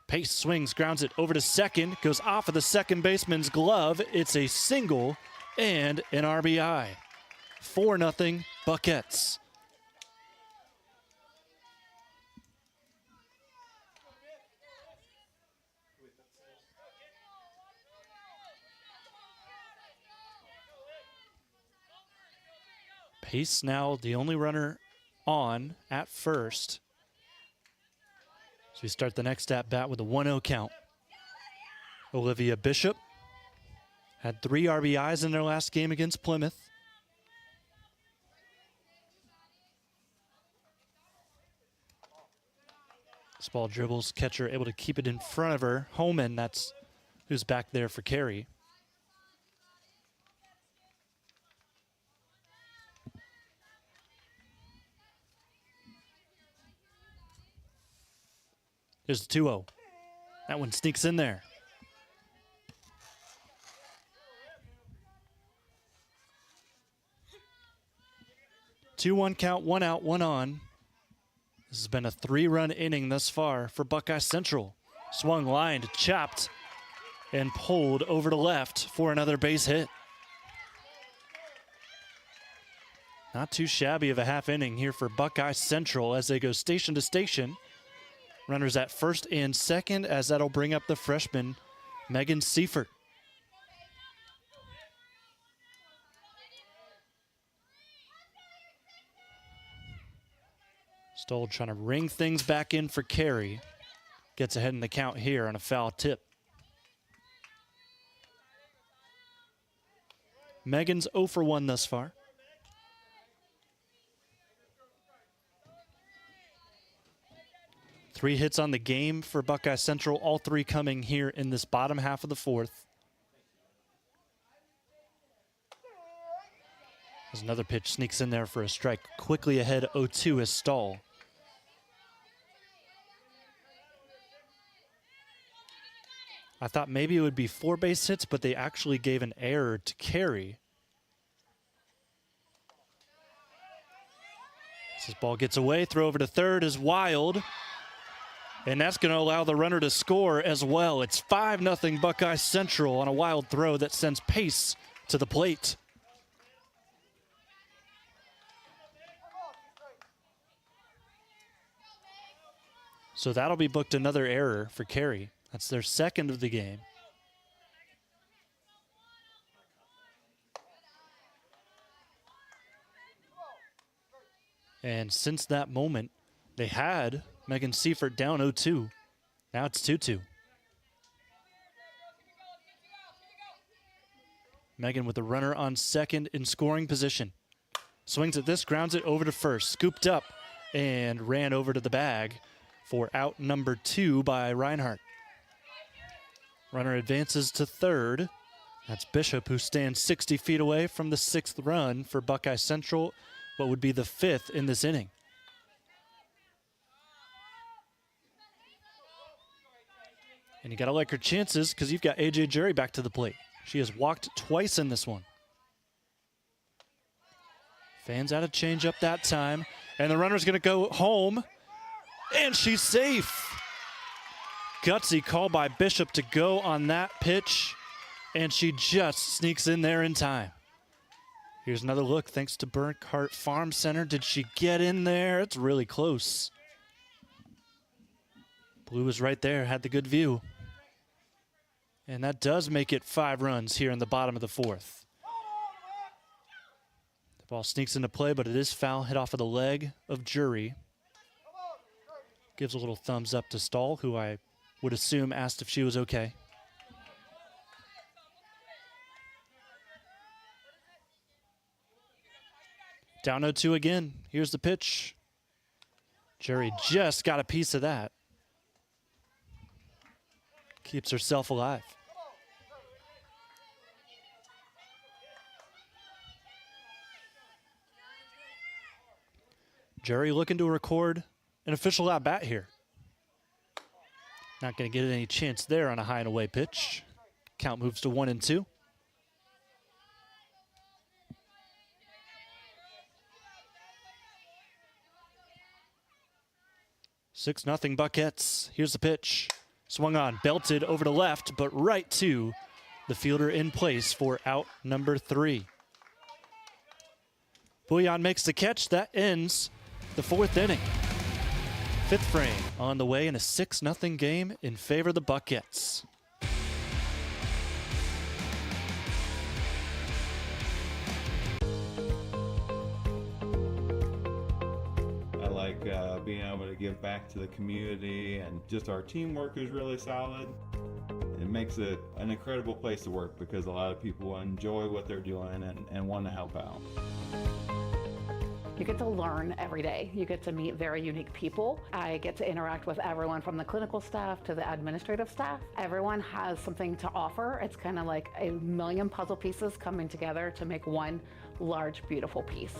Pace swings, grounds it over to second, goes off of the second baseman's glove. It's a single and an RBI. 4-0 Buckettes. Pace now the only runner on at first. So we start the next at bat with a 1-0 count. Olivia Bishop had 3 RBIs in their last game against Plymouth. This ball dribbles, catcher able to keep it in front of her. Homan, that's who's back there for Carey. Here's the 2-0. That one sneaks in there. Two-one count, 1 out, 1 on. This has been a 3-run inning thus far for Buckeye Central. Swung, lined, chopped, and pulled over to left for another base hit. Not too shabby of a half inning here for Buckeye Central as they go station to station. Runners at first and second, as that'll bring up the freshman, Megan Seifert. Stoll trying to ring things back in for Carey. Gets ahead in the count here on a foul tip. Megan's 0 for 1 thus far. Three hits on the game for Buckeye Central, all 3 coming here in this bottom half of the 4th. As another pitch sneaks in there for a strike. Quickly ahead 0-2 is Stoll. I thought maybe it would be 4 base hits, but they actually gave an error to Carey. This ball gets away, throw over to third is wild. And that's going to allow the runner to score as well. It's 5-0 Buckeye Central on a wild throw that sends Pace to the plate. So that'll be booked another error for Carey. That's their second of the game. And since that moment, they had Megan Seifert down 0-2. Now it's 2-2. Megan with the runner on second in scoring position. Swings at this, grounds it over to first. Scooped up and ran over to the bag for out number 2 by Reinhardt. Runner advances to third. That's Bishop, who stands 60 feet away from the 6th run for Buckeye Central, what would be the 5th in this inning. And you got to like her chances because you've got A.J. Jerry back to the plate. She has walked twice in this one. Fans out a changeup that time. And the runner's going to go home. And she's safe. Gutsy call by Bishop to go on that pitch. And she just sneaks in there in time. Here's another look thanks to Burkhart Farm Center. Did she get in there? It's really close. Blue was right there, had the good view. And that does make it 5 runs here in the bottom of the 4th. The ball sneaks into play, but it is foul, hit off of the leg of Jury. Gives a little thumbs up to Stahl, who I would assume asked if she was okay. Down 0-2 again. Here's the pitch. Jury just got a piece of that. Keeps herself alive. Jury looking to record an official at-bat here. Not going to get any chance there on a high and away pitch. Count moves to 1-2. Six nothing Buckets. Here's the pitch. Swung on, belted over to left, but right to the fielder in place for out number 3. Bouillon makes the catch. That ends the 4th inning. 5th frame on the way in a 6-0 game in favor of the Buckets. I like being able to give back to the community, and just our teamwork is really solid. It makes it an incredible place to work because a lot of people enjoy what they're doing and want to help out. You get to learn every day. You get to meet very unique people. I get to interact with everyone from the clinical staff to the administrative staff. Everyone has something to offer. It's kind of like a million puzzle pieces coming together to make one large, beautiful piece.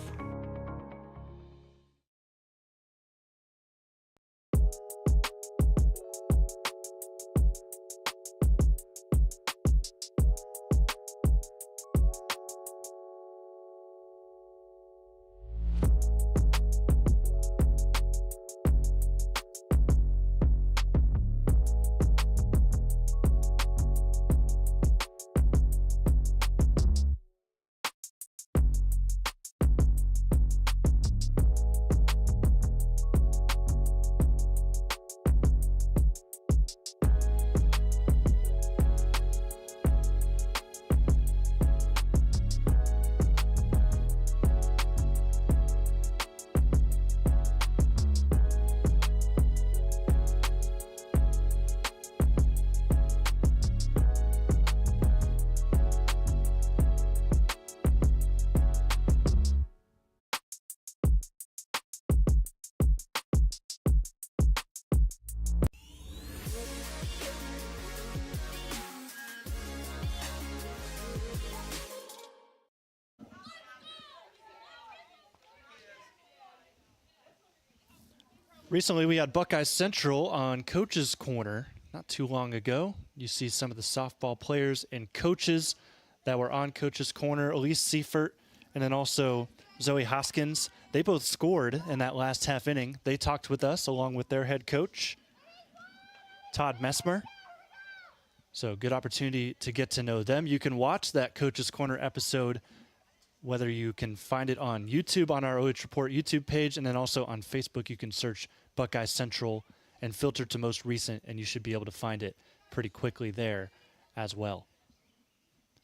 Recently, we had Buckeye Central on Coach's Corner not too long ago. You see some of the softball players and coaches that were on Coach's Corner, Elise Seifert, and then also Zoe Hoskins. They both scored in that last half inning. They talked with us along with their head coach, Todd Messmer. So good opportunity to get to know them. You can watch that Coach's Corner episode, whether you can find it on YouTube on our OH Report YouTube page, and then also on Facebook. You can search Buckeye Central and filter to most recent, and you should be able to find it pretty quickly there as well.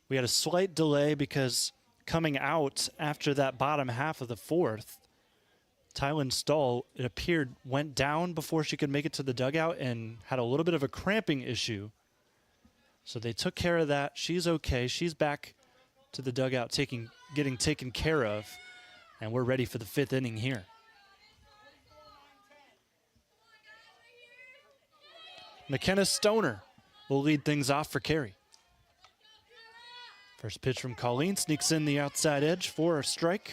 We had a slight delay because coming out after that bottom half of the 4th, Tylen Stahl, it appeared, went down before she could make it to the dugout and had a little bit of a cramping issue. So they took care of that. She's okay. She's back to the dugout getting taken care of. And we're ready for the 5th inning here. McKenna Stoner will lead things off for Carey. First pitch from Colleen sneaks in the outside edge for a strike.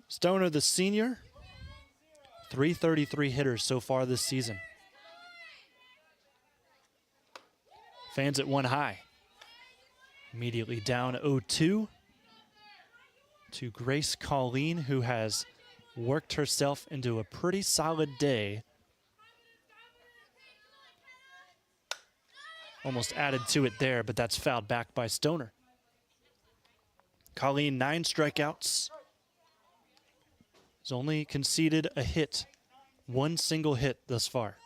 Stoner, the senior, 333 hitters so far this season. Fans at 1 high. Immediately down 0-2 to Grace Collene, who has worked herself into a pretty solid day. Almost added to it there, but that's fouled back by Stoner. Colleen, 9 strikeouts. Has only conceded a hit, 1 single hit thus far.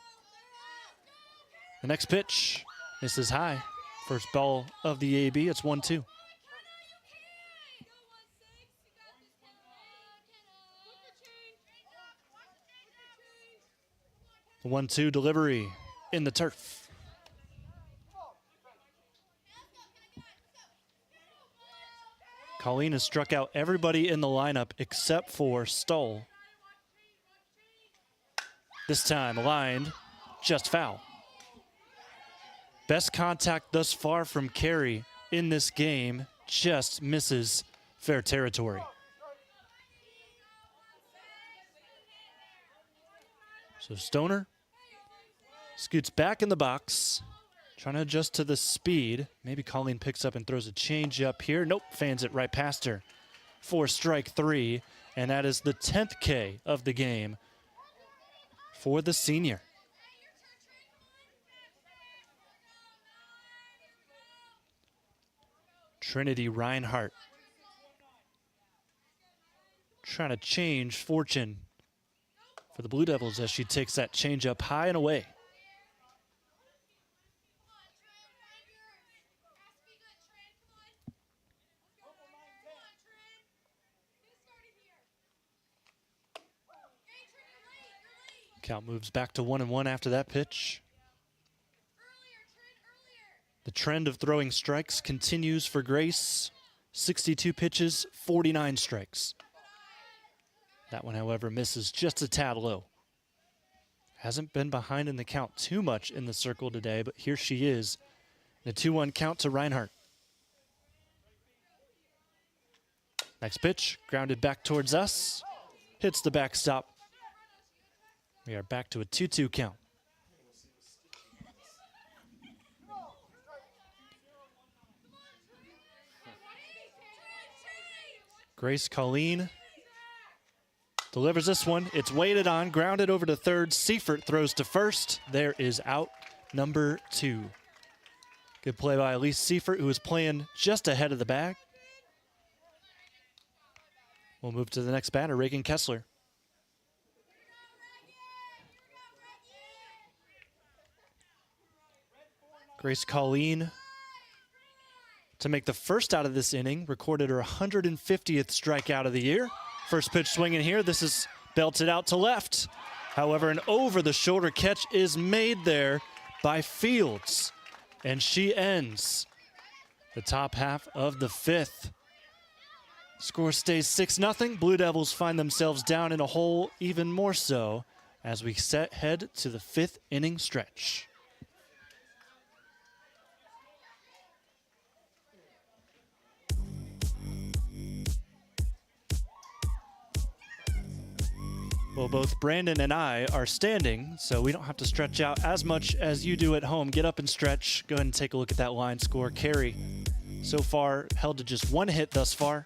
The next pitch misses high. First ball of the AB, it's 1-2. The 1-2 delivery in the turf. Colleen has struck out everybody in the lineup except for Stoll. This time lined, just foul. Best contact thus far from Carey in this game, just misses fair territory. So Stoner scoots back in the box, trying to adjust to the speed. Maybe Colleen picks up and throws a change up here. Nope, fans it right past her for strike 3, and that is the 10th K of the game for the senior. Trinity Reinhardt trying to change fortune for the Blue Devils as she takes that change up high and away. Count moves back to 1-1 after that pitch. The trend of throwing strikes continues for Grace. 62 pitches, 49 strikes. That one, however, misses just a tad low. Hasn't been behind in the count too much in the circle today, but here she is. The 2-1 count to Reinhardt. Next pitch, grounded back towards us. Hits the backstop. We are back to a 2-2 count. Grace Collene delivers this one. It's weighted on, grounded over to third. Seifert throws to first. There is out number 2. Good play by Elise Seifert, who is playing just ahead of the bag. We'll move to the next batter, Raigan Kessler. Grace Collene, to make the first out of this inning, recorded her 150th strikeout of the year. First pitch swinging here. This is belted out to left. However, an over-the-shoulder catch is made there by Fields, and she ends the top half of the 5th. Score stays 6-0. Blue Devils find themselves down in a hole even more so as we head to the 5th inning stretch. Well, both Brandon and I are standing, so we don't have to stretch out as much as you do at home. Get up and stretch. Go ahead and take a look at that line score. Carey, so far, held to just 1 hit thus far.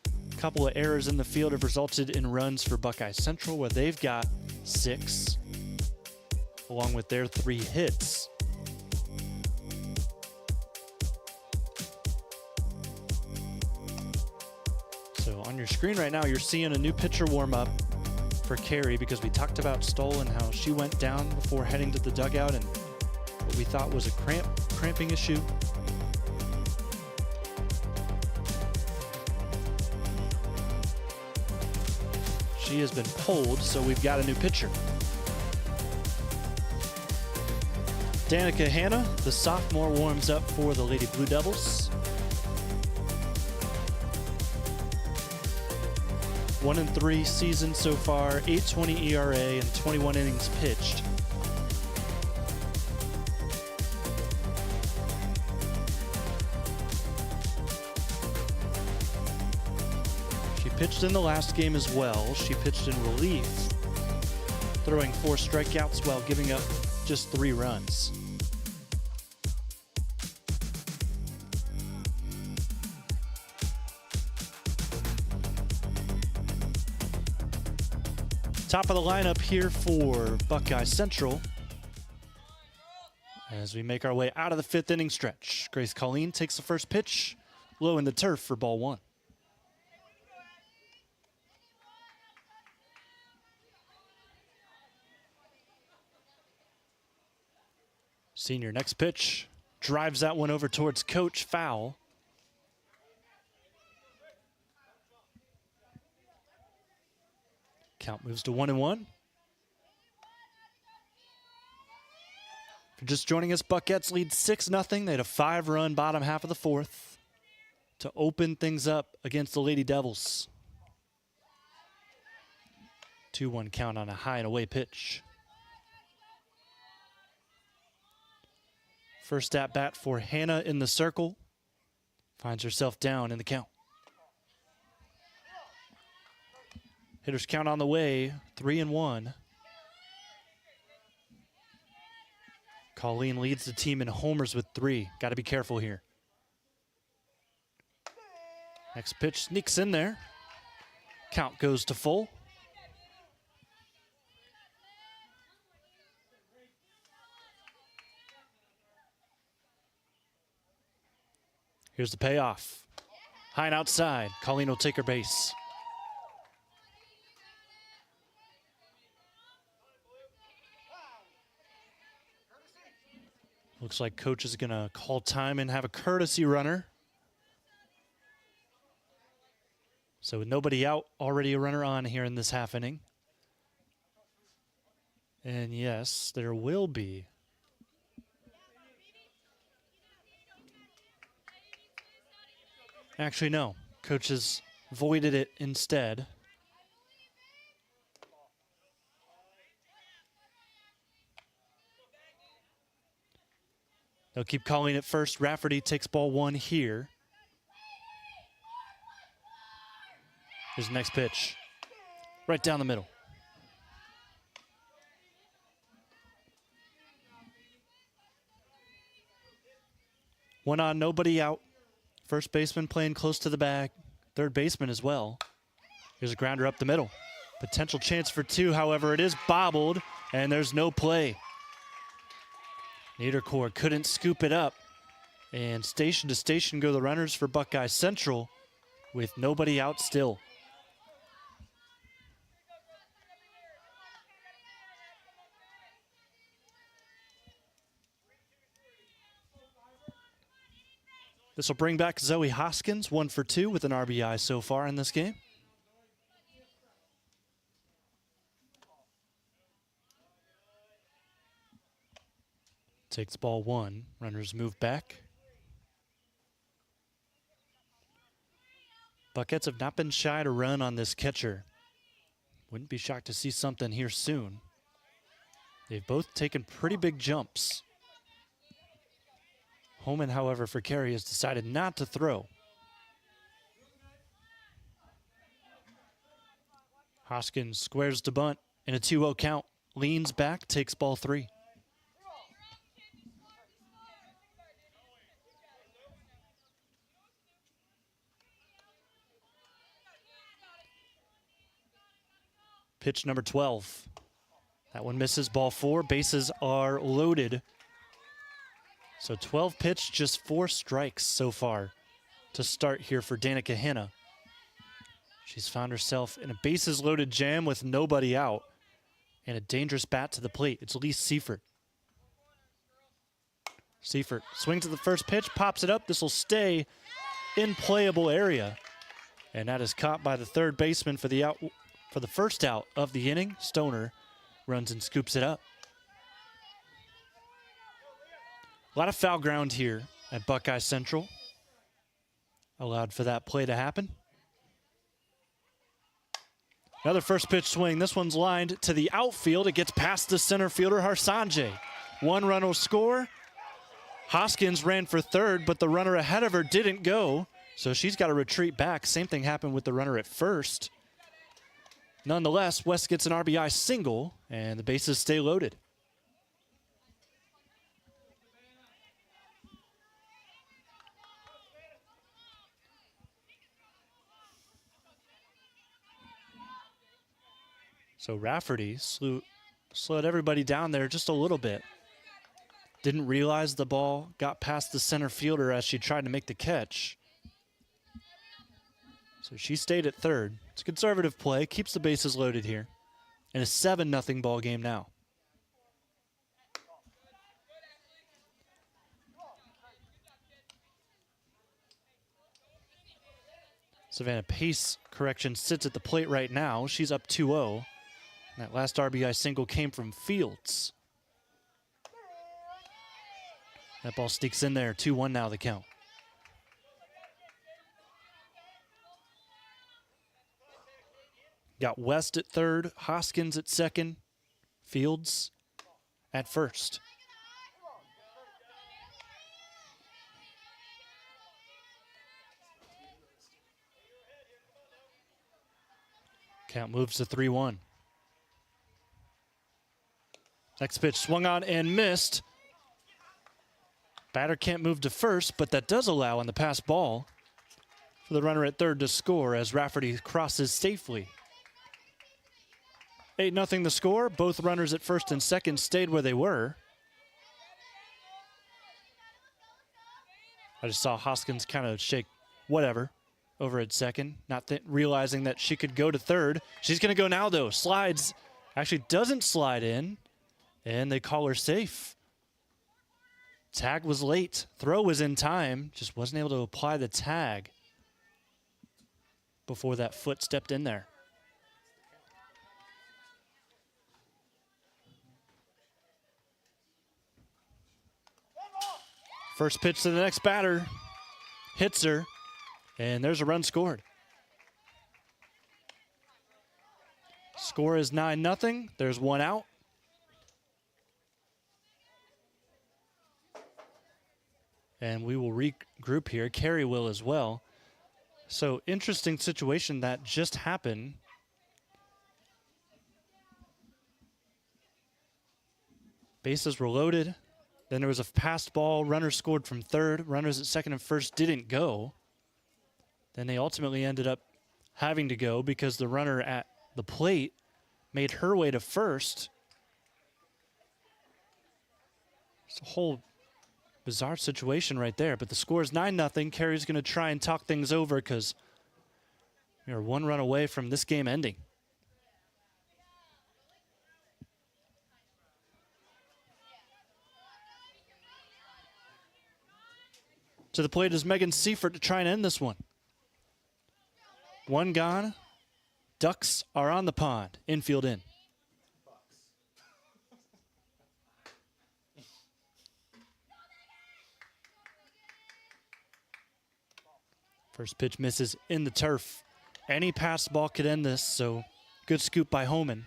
A couple of errors in the field have resulted in runs for Buckeye Central, where they've got 6, along with their 3 hits. So on your screen right now, you're seeing a new pitcher warm-up for Carey, because we talked about Stoll and how she went down before heading to the dugout and what we thought was a cramping issue. She has been pulled, so we've got a new pitcher. Danica Hanna, the sophomore, warms up for the Lady Blue Devils. 1-3 season so far, 8.20 ERA and 21 innings pitched. She pitched in the last game as well. She pitched in relief, throwing 4 strikeouts while giving up just 3 runs. Top of the lineup here for Buckeye Central as we make our way out of the 5th inning stretch. Grace Collene takes the first pitch, low in the turf for ball 1. Senior next pitch, drives that one over towards coach, foul. Count moves to 1-1. If you're just joining us, Buckettes lead 6-0. They had a 5-run bottom half of the 4th to open things up against the Lady Devils. 2-1 count on a high and away pitch. First at bat for Hanna in the circle. Finds herself down in the count. Hitters count on the way, 3-1. Colleen leads the team in homers with 3. Got to be careful here. Next pitch sneaks in there. Count goes to full. Here's the payoff. High and outside. Colleen will take her base. Looks like coach is going to call time and have a courtesy runner. So with nobody out, already a runner on here in this half inning. And yes, there will be. Actually, no. Coach has voided it instead. They'll keep calling it first. Rafferty takes ball 1 here. Here's the next pitch. Right down the middle. One on, nobody out. First baseman playing close to the bag. Third baseman as well. Here's a grounder up the middle. Potential chance for 2, however, it is bobbled, and there's no play. Niederkorn couldn't scoop it up. And station to station go the runners for Buckeye Central with nobody out still. This will bring back Zoe Hoskins, 1 for 2 with an RBI so far in this game. Takes ball 1. Runners move back. Buckets have not been shy to run on this catcher. Wouldn't be shocked to see something here soon. They've both taken pretty big jumps. Homan, however, for Carey has decided not to throw. Hoskins squares to bunt in a 2-0 count. Leans back, takes ball 3. Pitch number 12. That one misses, ball 4. Bases are loaded. So 12 pitch, just 4 strikes so far to start here for Danica Hanna. She's found herself in a bases loaded jam with nobody out and a dangerous bat to the plate. It's Elise Seifert. Seifert swings at the first pitch, pops it up. This will stay in playable area. And that is caught by the third baseman for For the first out of the inning, Stoner runs and scoops it up. A lot of foul ground here at Buckeye Central. Allowed for that play to happen. Another first pitch swing. This one's lined to the outfield. It gets past the center fielder, Harsanje. One run will score. Hoskins ran for third, but the runner ahead of her didn't go, so she's got to retreat back. Same thing happened with the runner at first. Nonetheless, West gets an RBI single, and the bases stay loaded. So Rafferty slowed everybody down there just a little bit. Didn't realize the ball got past the center fielder as she tried to make the catch. So she stayed at third. It's a conservative play, keeps the bases loaded here. And a 7-0 ball game now. Savannah Pace, correction, sits at the plate right now. She's up 2-0. That last RBI single came from Fields. That ball sneaks in there. 2-1 now the count. Got West at third, Hoskins at second, Fields at first. Count moves to 3-1. Next pitch swung on and missed. Batter can't move to first, but that does allow on the pass ball for the runner at third to score as Rafferty crosses safely. 8-0 the score. Both runners at first and second stayed where they were. I just saw Hoskins kind of shake whatever over at second, not realizing that she could go to third. She's going to go now, though. Slides. Actually doesn't slide in, and they call her safe. Tag was late. Throw was in time. Just wasn't able to apply the tag before that foot stepped in there. First pitch to the next batter. Hits her. And there's a run scored. Score is 9-0. There's one out. And we will regroup here. Carey will as well. So interesting situation that just happened. Bases were loaded. Then there was a passed ball. Runner scored from third. Runners at second and first didn't go. Then they ultimately ended up having to go because the runner at the plate made her way to first. It's a whole bizarre situation right there, but the score is 9-0. Carey's going to try and talk things over because we are one run away from this game ending. To the plate is Megan Seifert to try and end this one. One gone. Ducks are on the pond. Infield in. First pitch misses in the turf. Any pass ball could end this, so good scoop by Homan.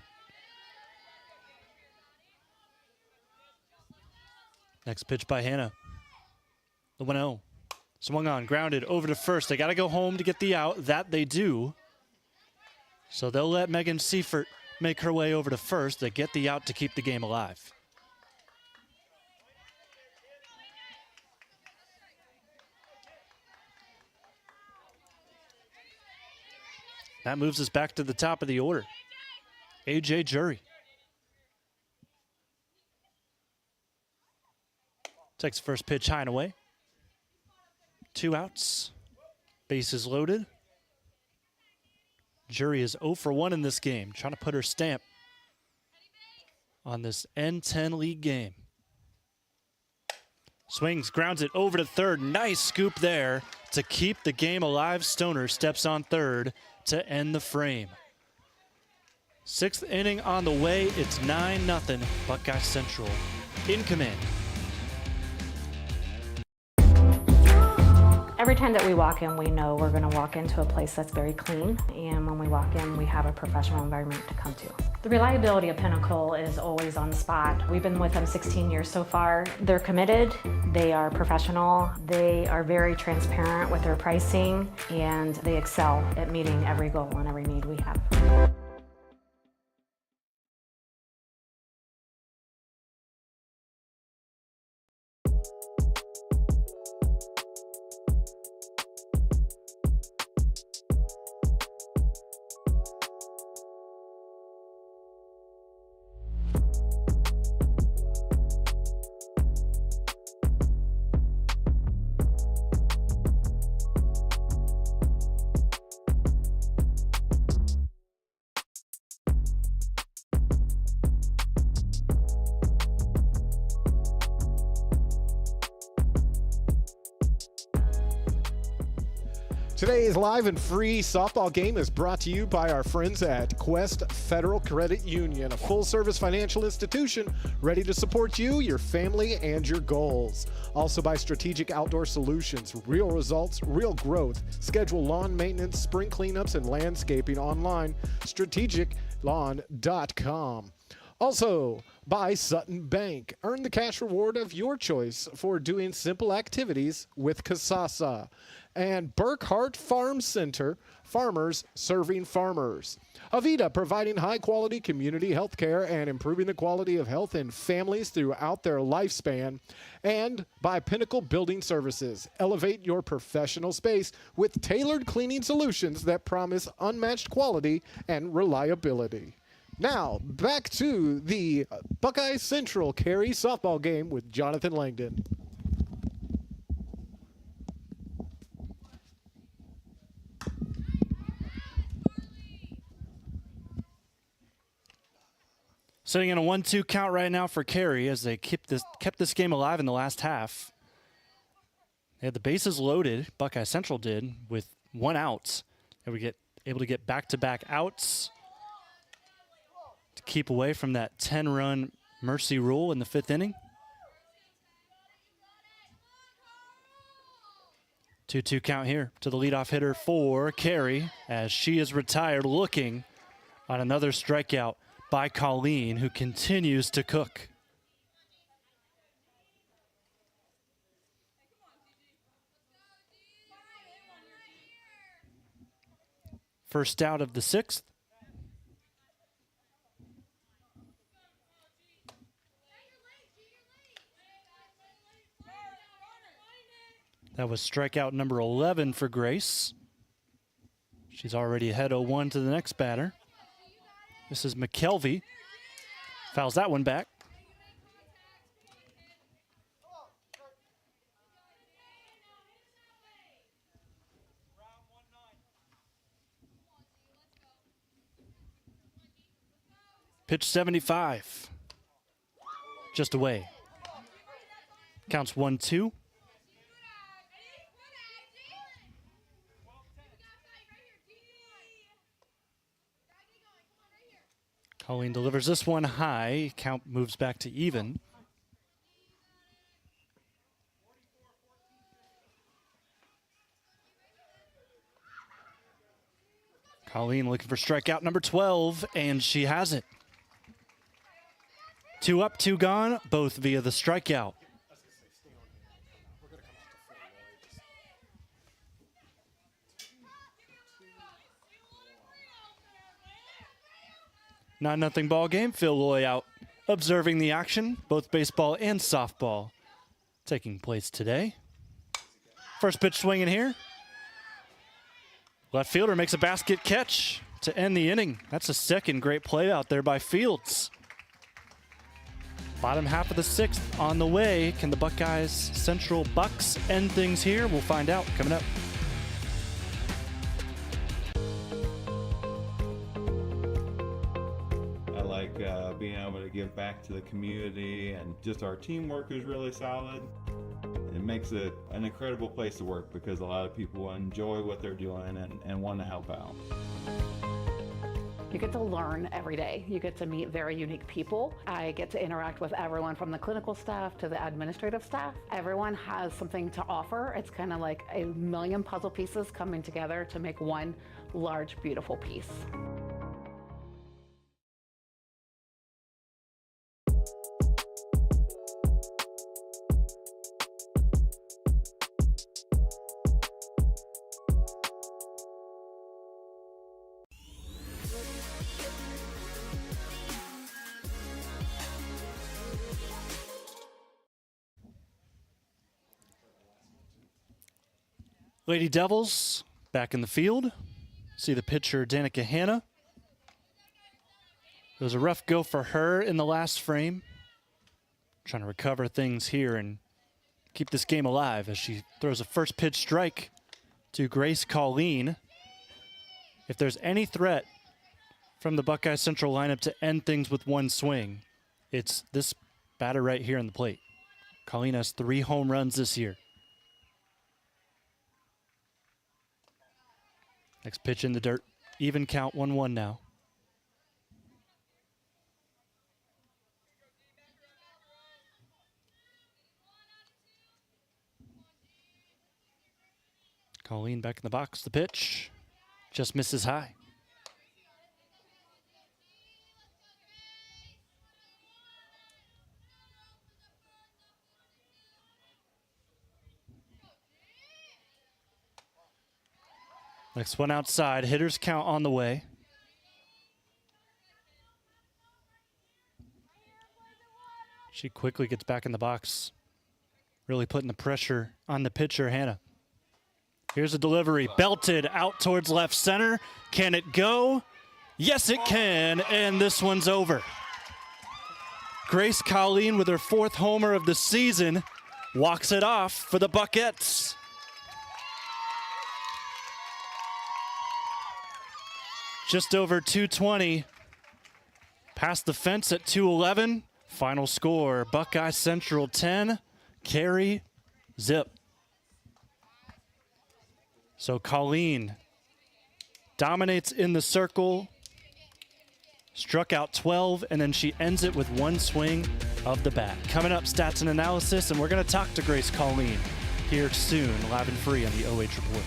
Next pitch by Hannah. The 1-0. Swung on, grounded over to first. They got to go home to get the out. That they do. So they'll let Megan Seifert make her way over to first. They get the out to keep the game alive. That moves us back to the top of the order. A.J. Jury. Takes the first pitch high and away. 2 outs. Bases loaded. Jury is 0 for 1 in this game, trying to put her stamp on this N10 league game. Swings, grounds it over to third. Nice scoop there to keep the game alive. Stoner steps on third to end the frame. Sixth inning on the way. It's 9-0. Buckeye Central in command. Every time that we walk in, we know we're going to walk into a place that's very clean, and when we walk in, we have a professional environment to come to. The reliability of Pinnacle is always on the spot. We've been with them 16 years so far. They're committed, they are professional, they are very transparent with their pricing, and they excel at meeting every goal and every need we have. Today's live and free softball game is brought to you by our friends at Quest Federal Credit Union, a full-service financial institution ready to support you, your family, and your goals. Also by Strategic Outdoor Solutions, real results, real growth. Schedule lawn maintenance, spring cleanups, and landscaping online, strategiclawn.com. Also by Sutton Bank. Earn the cash reward of your choice for doing simple activities with Kasasa. And Burkhart Farm Center, farmers serving farmers. Avita, providing high-quality community health care and improving the quality of health in families throughout their lifespan. And by Pinnacle Building Services, elevate your professional space with tailored cleaning solutions that promise unmatched quality and reliability. Now, back to the Buckeye Central Carey softball game with Jonathan Langdon. Sitting in a 1-2 count right now for Carey as they kept this game alive in the last half. They had the bases loaded, Buckeye Central did, with 1 out. And we get able to get back-to-back outs to keep away from that 10-run mercy rule in the 5th inning. 2-2 count here to the leadoff hitter for Carey as she is retired, looking on another strikeout by Colleen, who continues to cook. First out of the 6th. That was strikeout number 11 for Grace. She's already ahead 0-1 to the next batter. This is McKelvey. Fouls that one back. Pitch 75. Just away. Counts 1-2. Colleen delivers this one high. Count moves back to even. Colleen looking for strikeout number 12, and she has it. 2 up, 2 gone, both via the strikeout. Not nothing ball game. Phil Loy out observing the action. Both baseball and softball taking place today. First pitch swinging here. Left fielder makes a basket catch to end the inning. That's a second great play out there by Fields. Bottom half of the 6th on the way. Can the Buckeyes Central Bucks end things here? We'll find out coming up. Being able to give back to the community, and just our teamwork is really solid. It makes it an incredible place to work because a lot of people enjoy what they're doing and want to help out. You get to learn every day. You get to meet very unique people. I get to interact with everyone from the clinical staff to the administrative staff. Everyone has something to offer. It's kind of like a million puzzle pieces coming together to make one large, beautiful piece. Lady Devils back in the field. See the pitcher, Danica Hanna. It was a rough go for her in the last frame. Trying to recover things here and keep this game alive as she throws a first pitch strike to Grace Collene. If there's any threat from the Buckeye Central lineup to end things with one swing, it's this batter right here on the plate. Collene has 3 home runs this year. Next pitch in the dirt. Even count, 1-1 now. Collene back in the box. The pitch just misses high. Next one outside. Hitters count on the way. She quickly gets back in the box, really putting the pressure on the pitcher, Hanna. Here's a delivery, belted out towards left center. Can it go? Yes, it can, and this one's over. Grace Collene with her 4th homer of the season walks it off for the Buckettes. Just over 220, past the fence at 211. Final score, Buckeye Central 10, Carey zip. So Collene dominates in the circle, struck out 12, and then she ends it with 1 swing of the bat. Coming up, stats and analysis, and we're going to talk to Grace Collene here soon, live and free on the OH Report.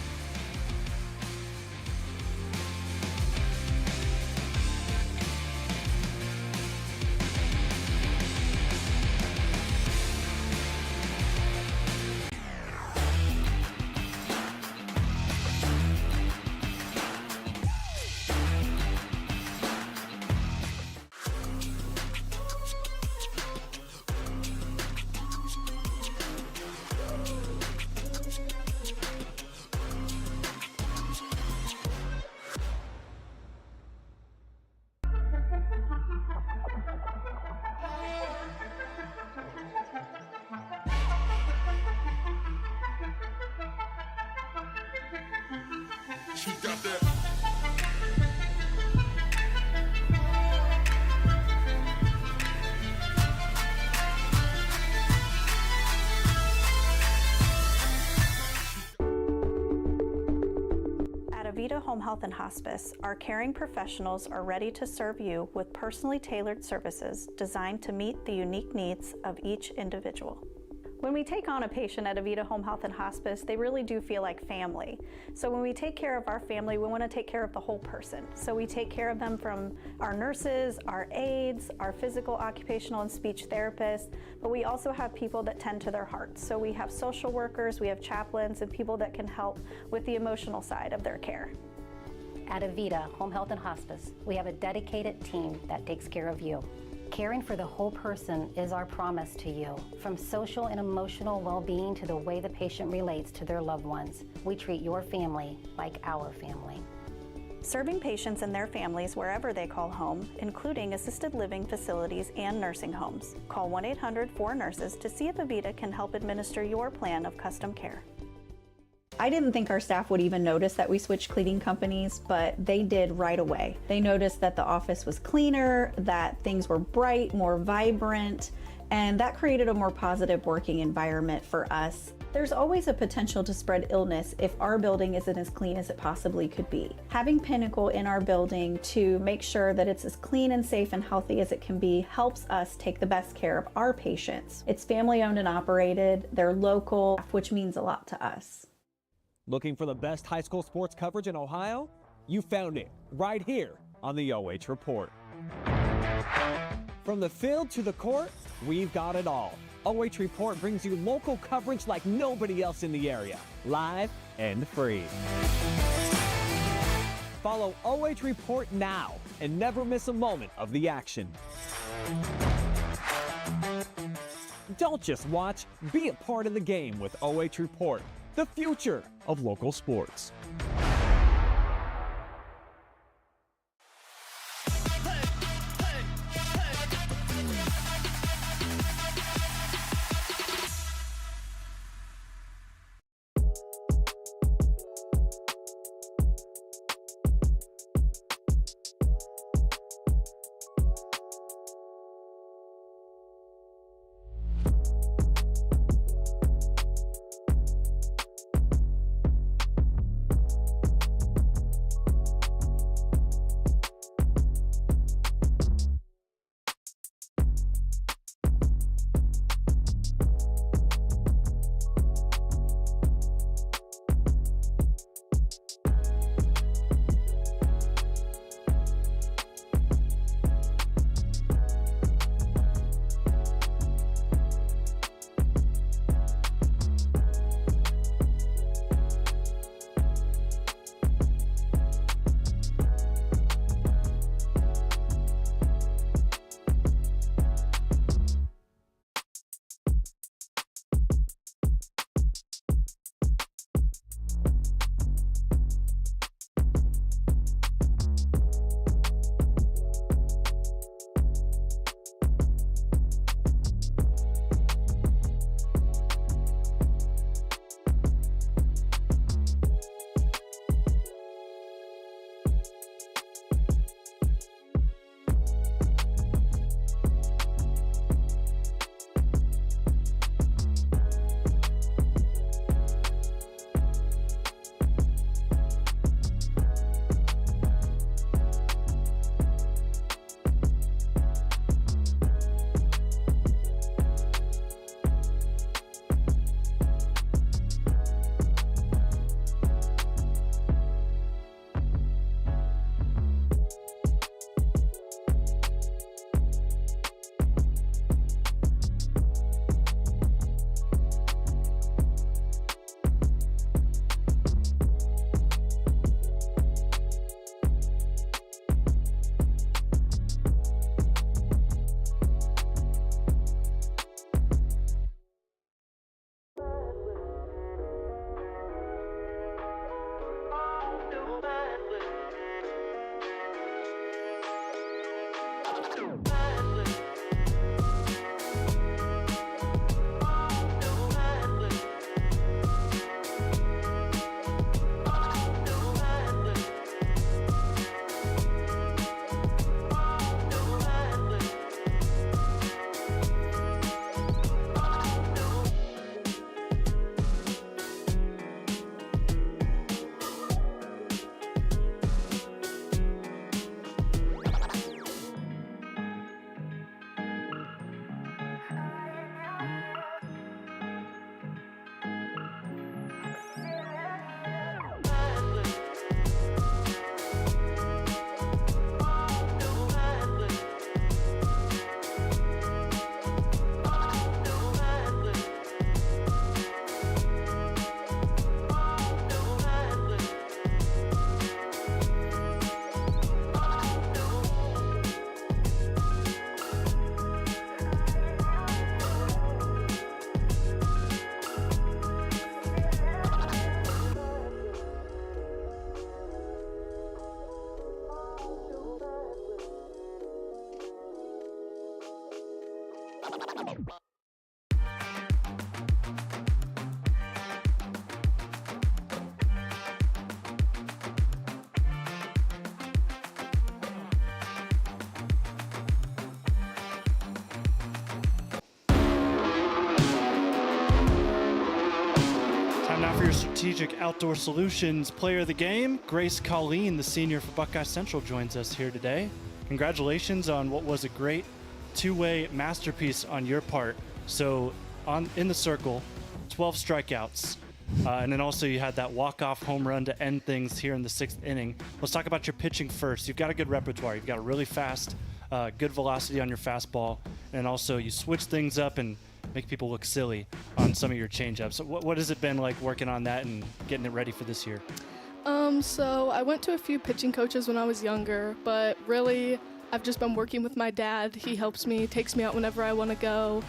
She got that. At Avita Home Health and Hospice, our caring professionals are ready to serve you with personally tailored services designed to meet the unique needs of each individual. When we take on a patient at Avita Home Health and Hospice, they really do feel like family. So when we take care of our family, we want to take care of the whole person. So we take care of them from our nurses, our aides, our physical, occupational, and speech therapists, but we also have people that tend to their hearts. So we have social workers, we have chaplains, and people that can help with the emotional side of their care. At Avita Home Health and Hospice, we have a dedicated team that takes care of you. Caring for the whole person is our promise to you. From social and emotional well-being to the way the patient relates to their loved ones, we treat your family like our family. Serving patients and their families wherever they call home, including assisted living facilities and nursing homes. Call 1-800-4NURSES to see if Avita can help administer your plan of custom care. I didn't think our staff would even notice that we switched cleaning companies, but they did right away. They noticed that the office was cleaner, that things were bright, more vibrant, and that created a more positive working environment for us. There's always a potential to spread illness if our building isn't as clean as it possibly could be. Having Pinnacle in our building to make sure that it's as clean and safe and healthy as it can be helps us take the best care of our patients. It's family owned and operated, they're local, which means a lot to us. Looking for the best high school sports coverage in Ohio? You found it right here on the OH Report. From the field to the court, we've got it all. OH Report brings you local coverage like nobody else in the area, live and free. Follow OH Report now and never miss a moment of the action. Don't just watch, be a part of the game with OH Report, the future of local sports. now for your strategic outdoor solutions player of the game, Grace Collene, the senior for Buckeye Central, joins us here today. Congratulations on what was a great two-way masterpiece on your part. So in the circle, 12 strikeouts, and then also you had that walk-off home run to end things here in the 6th inning. Let's talk about your pitching first. You've got a good repertoire. You've got a really fast, good velocity on your fastball, and also you switch things up and make people look silly on some of your changeups. So what has it been like working on that and getting it ready for this year? So I went to a few pitching coaches when I was younger, but really I've just been working with my dad. He helps me, takes me out whenever I want to go.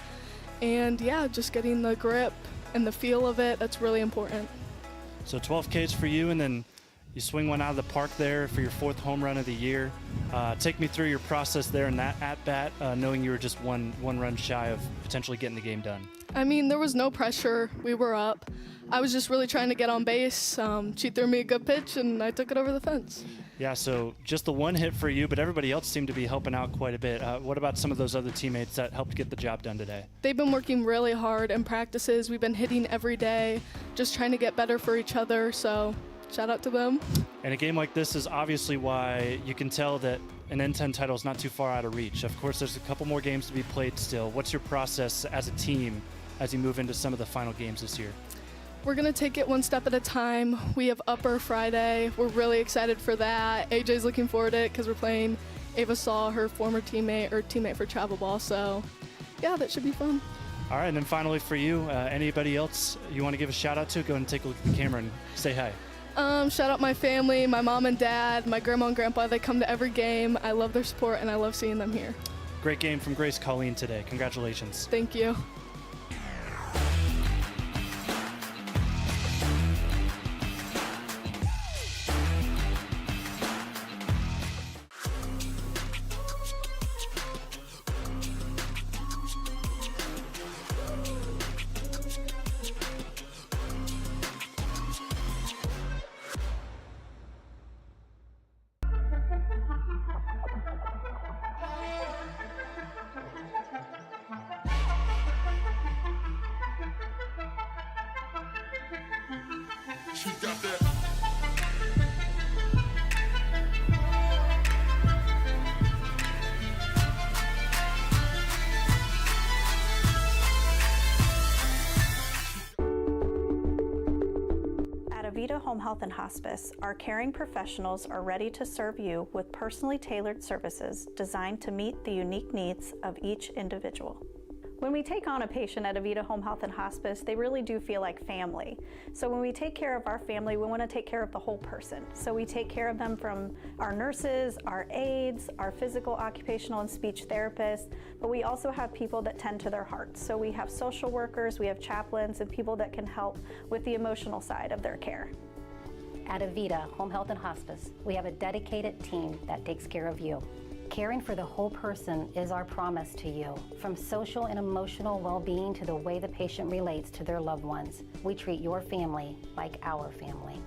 And yeah, just getting the grip and the feel of it, that's really important. So 12 Ks for you, and then you swing one out of the park there for your 4th home run of the year. Take me through your process there in that at-bat, knowing you were just one run shy of potentially getting the game done. I mean, there was no pressure. We were up. I was just really trying to get on base. She threw me a good pitch, and I took it over the fence. Yeah, so just the one hit for you, but everybody else seemed to be helping out quite a bit. What about some of those other teammates that helped get the job done today? They've been working really hard in practices. We've been hitting every day, just trying to get better for each other, so shout out to them. And a game like this is obviously why you can tell that an N10 title is not too far out of reach. Of course, there's a couple more games to be played still. What's your process as a team as you move into some of the final games this year? We're going to take it one step at a time. We have Upper Friday. We're really excited for that. AJ's looking forward to it because we're playing Ava Saw, her former teammate for travel ball. So, yeah, that should be fun. All right, and then finally for you, anybody else you want to give a shout out to? Go ahead and take a look at the camera and say hi. Shout out my family, my mom and dad, my grandma and grandpa. They come to every game. I love their support, and I love seeing them here. Great game from Grace Collene today. Congratulations. Thank you. She got that. At Avita Home Health and Hospice, our caring professionals are ready to serve you with personally tailored services designed to meet the unique needs of each individual. When we take on a patient at Avita Home Health and Hospice, they really do feel like family. So when we take care of our family, we want to take care of the whole person. So we take care of them from our nurses, our aides, our physical, occupational, and speech therapists, but we also have people that tend to their hearts. So we have social workers, we have chaplains, and people that can help with the emotional side of their care. At Avita Home Health and Hospice, we have a dedicated team that takes care of you. Caring for the whole person is our promise to you. From social and emotional well-being to the way the patient relates to their loved ones, we treat your family like our family.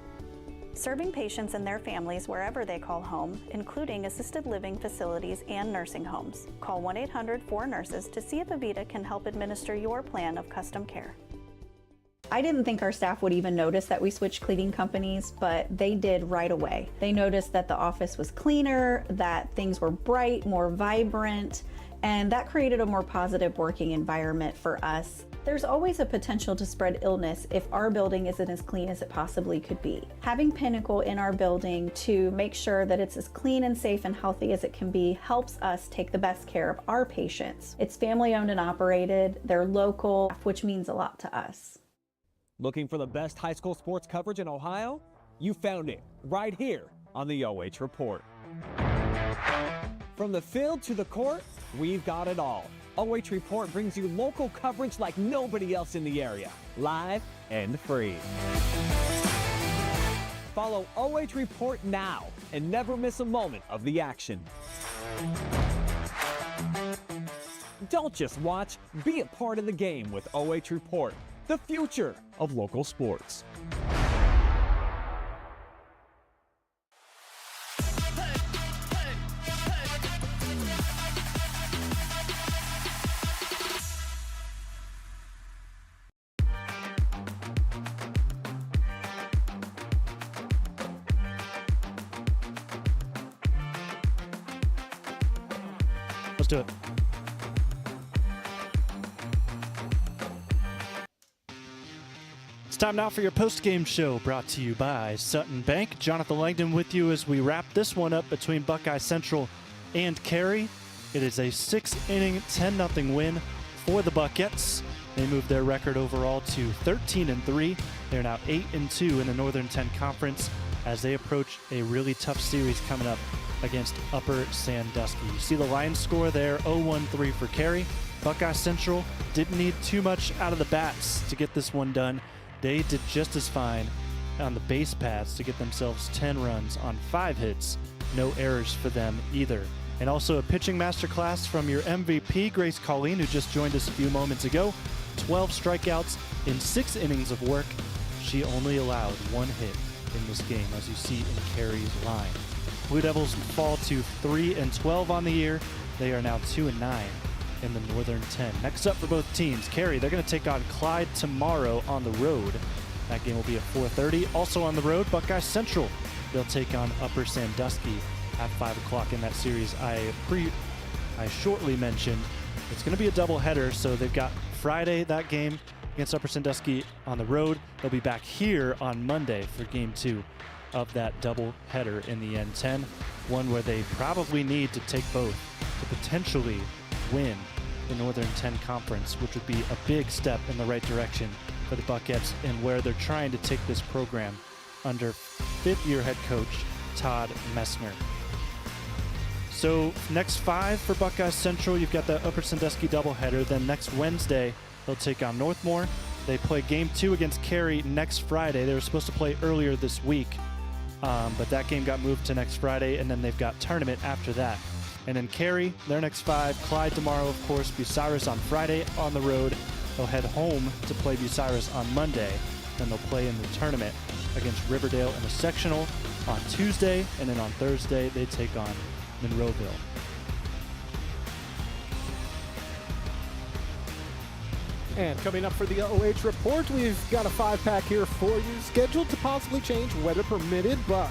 Serving patients and their families wherever they call home, including assisted living facilities and nursing homes. Call 1-800-4NURSES to see if Avita can help administer your plan of custom care. I didn't think our staff would even notice that we switched cleaning companies, but they did right away. They noticed that the office was cleaner, that things were bright, more vibrant, and that created a more positive working environment for us. There's always a potential to spread illness if our building isn't as clean as it possibly could be. Having Pinnacle in our building to make sure that it's as clean and safe and healthy as it can be helps us take the best care of our patients. It's family owned and operated, they're local, which means a lot to us. Looking for the best high school sports coverage in Ohio? You found it right here on the OH Report. From the field to the court, we've got it all. OH Report brings you local coverage like nobody else in the area, live and free. Follow OH Report now and never miss a moment of the action. Don't just watch, be a part of the game with OH Report, the future of local sports. Let's do it. It's time now for your post-game show, brought to you by Sutton Bank. Jonathan Langdon with you as we wrap this one up between Buckeye Central and Carey. It is a 6-inning, 10-0 win for the Buckets. They moved their record overall to 13-3. They're now 8-2 in the Northern 10 Conference as they approach a really tough series coming up against Upper Sandusky. You see the line score there, 0-1-3 for Carey. Buckeye Central didn't need too much out of the bats to get this one done. They did just as fine on the base paths to get themselves 10 runs on 5 hits. No errors for them either. And also a pitching masterclass from your MVP, Grace Collene, who just joined us a few moments ago. 12 strikeouts in 6 innings of work. She only allowed 1 hit in this game, as you see in Carey's line. Blue Devils fall to 3-12 on the year. They are now 2-9 in the Northern 10. Next up for both teams, Carey, they're going to take on Clyde tomorrow on the road. That game will be at 4:30. Also on the road, Buckeye Central. They'll take on Upper Sandusky at 5 o'clock in that series I shortly mentioned. It's going to be a doubleheader, so they've got Friday, that game against Upper Sandusky on the road. They'll be back here on Monday for game 2 of that doubleheader in the N10, one where they probably need to take both to potentially win the Northern 10 Conference, which would be a big step in the right direction for the Buckets and where they're trying to take this program under 5th-year head coach Todd Messner. So next 5 for Buckeye Central, you've got the Upper Sandusky doubleheader. Then next Wednesday, they'll take on Northmore. They play game 2 against Carey next Friday. They were supposed to play earlier this week, but that game got moved to next Friday, and then they've got tournament after that. And then Carey, their next 5, Clyde tomorrow, of course, Bucyrus on Friday on the road. They'll head home to play Bucyrus on Monday. Then they'll play in the tournament against Riverdale in the sectional on Tuesday, and then on Thursday they take on Monroeville. And coming up for the OH Report, we've got a 5-pack here for you, scheduled to possibly change weather permitted, but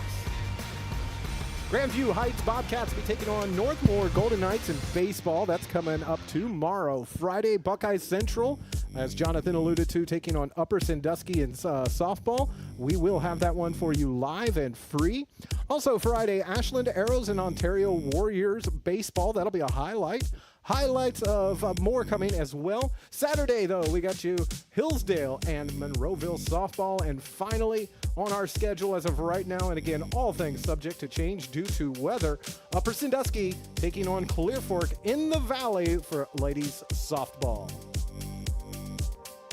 Grandview Heights Bobcats will be taking on Northmore Golden Knights in baseball. That's coming up tomorrow. Friday, Buckeye Central, as Jonathan alluded to, taking on Upper Sandusky in softball. We will have that one for you live and free. Also Friday, Ashland Arrows and Ontario Warriors baseball. That'll be a highlight. Highlights of more coming as well. Saturday, though, we got you Hillsdale and Monroeville softball. And finally, on our schedule as of right now, and again, all things subject to change due to weather, Upper Sandusky taking on Clear Fork in the Valley for ladies softball.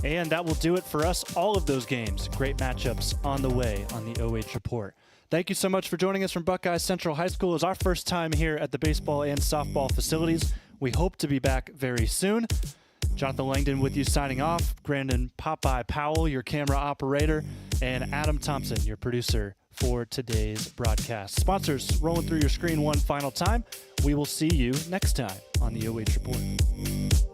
And that will do it for us. All of those games, great matchups on the way on the OH Report. Thank you so much for joining us from Buckeye Central High School. It's our first time here at the baseball and softball facilities. We hope to be back very soon. Jonathan Langdon with you signing off. Brandon Popeye Powell, your camera operator, and Adam Thompson, your producer for today's broadcast. Sponsors rolling through your screen one final time. We will see you next time on the OH Report.